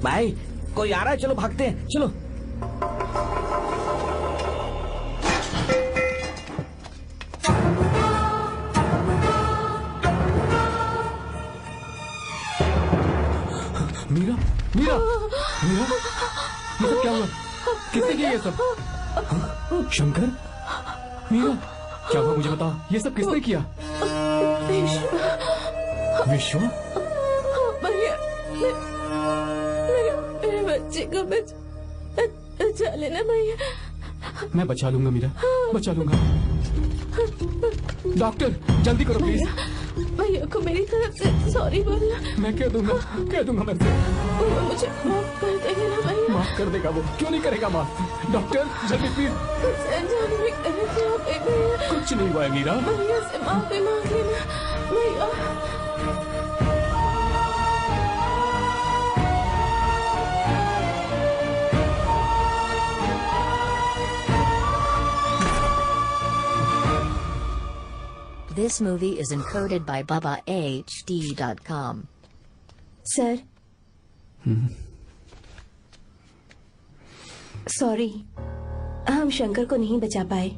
भाई कोई आ रहा है, चलो भागते हैं, चलो। मीरा, मीरा, मीरा, ये सब क्या हुआ? किसने किया ये सब? हाँ? शंकर, मीरा, क्या हुआ मुझे बताओ, ये सब किसने किया? विश्व? भैया, मेरे बच्चे को बचा लेना भैया। मैं बचा लूंगा मीरा, बचा लूंगा। डॉक्टर जल्दी करो प्लीज। भैया को मेरी तरफ से सॉरी बोलना। मैं कह दूंगा मैं से। वो मुझे माफ कर देगा ना भैया। माफ कर देगा वो, क्यों नहीं करेगा माफ? डॉक्टर जल्दी प्लीज। कुछ नहीं हुआ है मीरा। भैया से माफी मांग लेना भैया। This movie is encoded by BabaHD.com. Sir, sorry, हम शंकर को नहीं बचा पाए।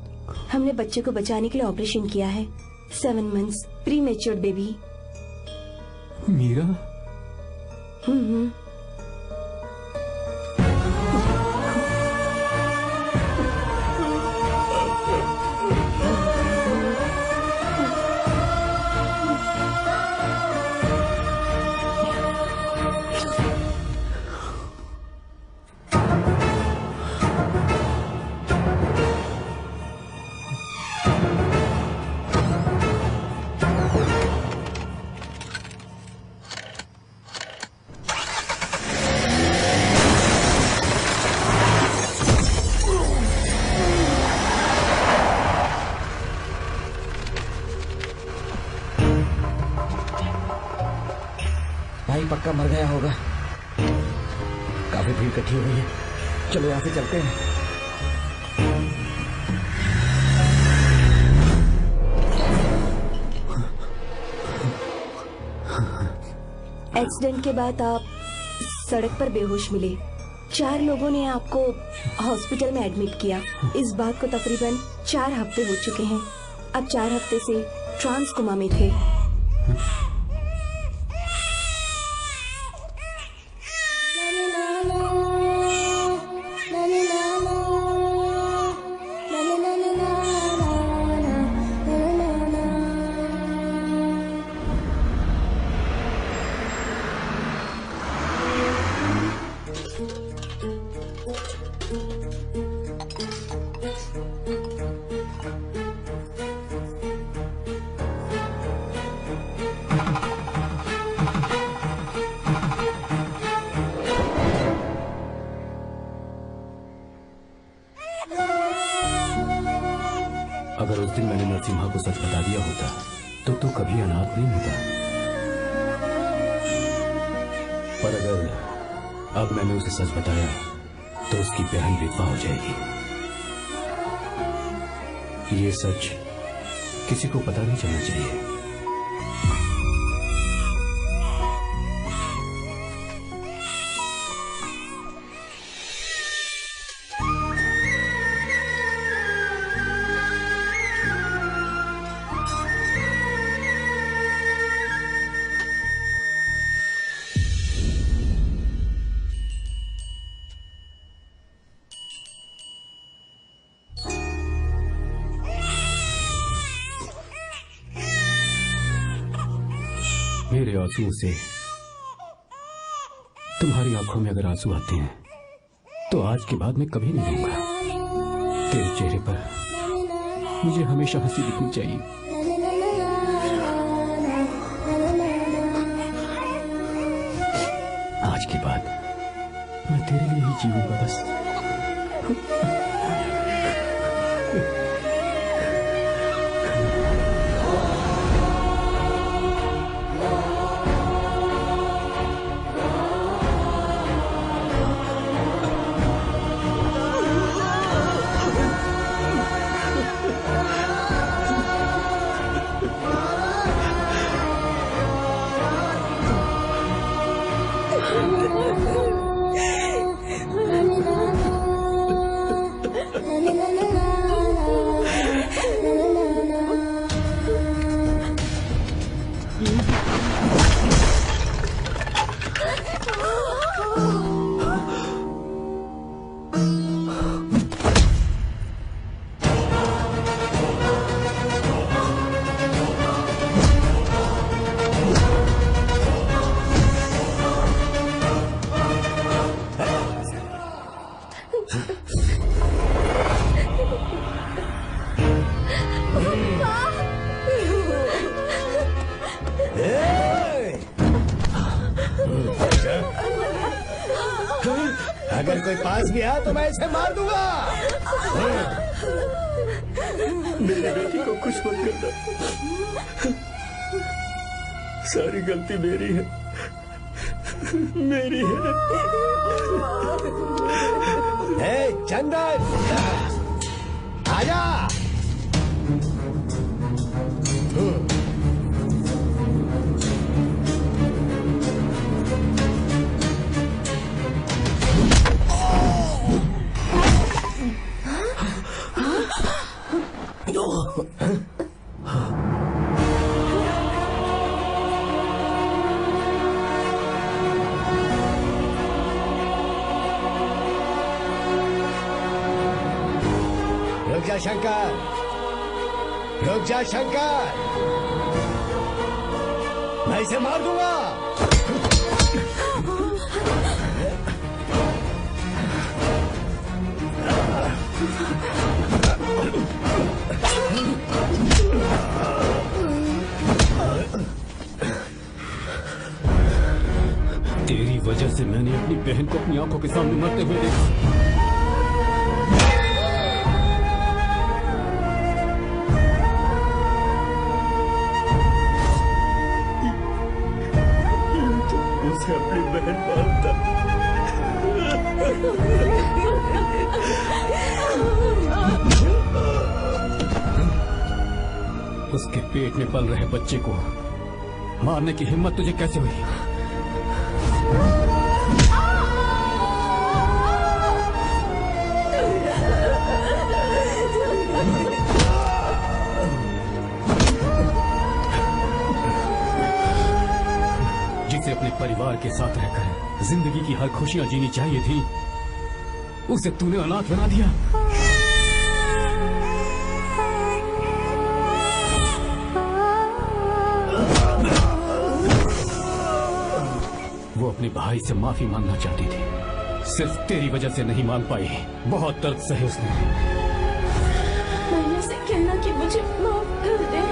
हमने बच्चे को बचाने के लिए ऑपरेशन किया है। 7 months premature baby. Meera, भाई पक्का मर गया होगा। काफी भीड़ इकट्ठी हो गई है, चलो यहाँ से चलते हैं। एक्सीडेंट के बाद आप सड़क पर बेहोश मिले। 4 लोगों ने आपको हॉस्पिटल में एडमिट किया। इस बात को तकरीबन 4 हफ्ते हो चुके हैं। अब 4 हफ्ते से ट्रांस कोमा में थे। अगर उस दिन मैंने नरसिम्हा को सच बता दिया होता तो तू कभी अनाथ नहीं होता। पर अगर अब मैंने उसे सच बताया तो उसकी बहन विधवा हो जाएगी। ये सच किसी को पता नहीं चलना चाहिए। मेरे आंसुओं से तुम्हारी आंखों में अगर आंसू आते हैं तो आज के बाद मैं कभी नहीं रहूंगा। तेरे चेहरे पर मुझे हमेशा हंसी दिखनी चाहिए। आज के बाद मैं तेरे लिए ही जीऊंगा बस। अगर कोई पास भी आया तो मैं इसे मार दूंगा। मेरी बेटी को कुछ मत करना। सारी गलती मेरी है, मेरी है। चंदन आजा। रुक जा शंकर, रुक जा शंकर, मैं इसे मार दूंगा। तेरी वजह से मैंने अपनी बहन को अपनी आंखों के सामने मरते हुए देखा। उसे अपनी बहन मानता। उसके पेट में पल रहे बच्चे को मारने की हिम्मत तुझे कैसे हुई? जिसे अपने परिवार के साथ रहकर जिंदगी की हर खुशियां जीनी चाहिए थी, उसे तूने अनाथ बना दिया। वो अपने भाई से माफी मांगना चाहती थी, सिर्फ तेरी वजह से नहीं मान पाई। बहुत दर्द सहे उसने। मैंने से कहना कि मुझे माफ कर दे।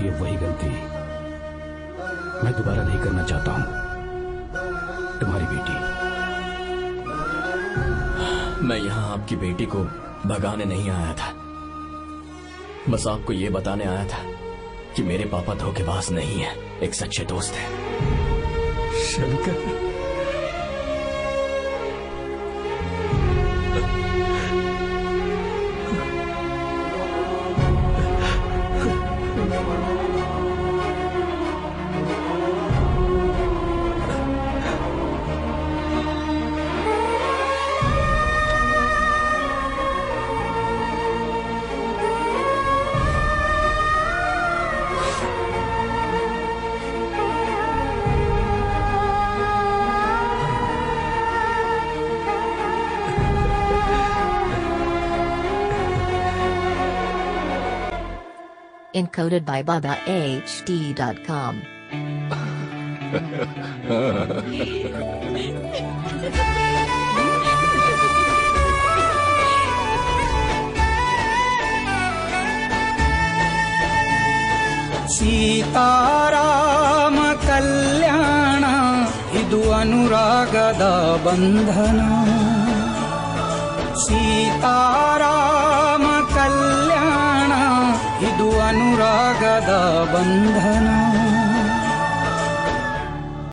थी अब वही गलती मैं दोबारा नहीं करना चाहता हूं। तुम्हारी बेटी। मैं यहाँ आपकी बेटी को भगाने नहीं आया था, बस आपको ये बताने आया था कि मेरे पापा धोखेबाज नहीं है, एक सच्चे दोस्त है। Shankar, Encoded by BabaHD.com. Seetharama ಕಲ್ಯಾಣ ಇದು ಅನುರಾಗದ ಬಂಧನ. ಸೀತಾರಾಮ ಕಲ್ಯಾಣ ಇದು ಅನುರಾಗದ ಬಂಧನ.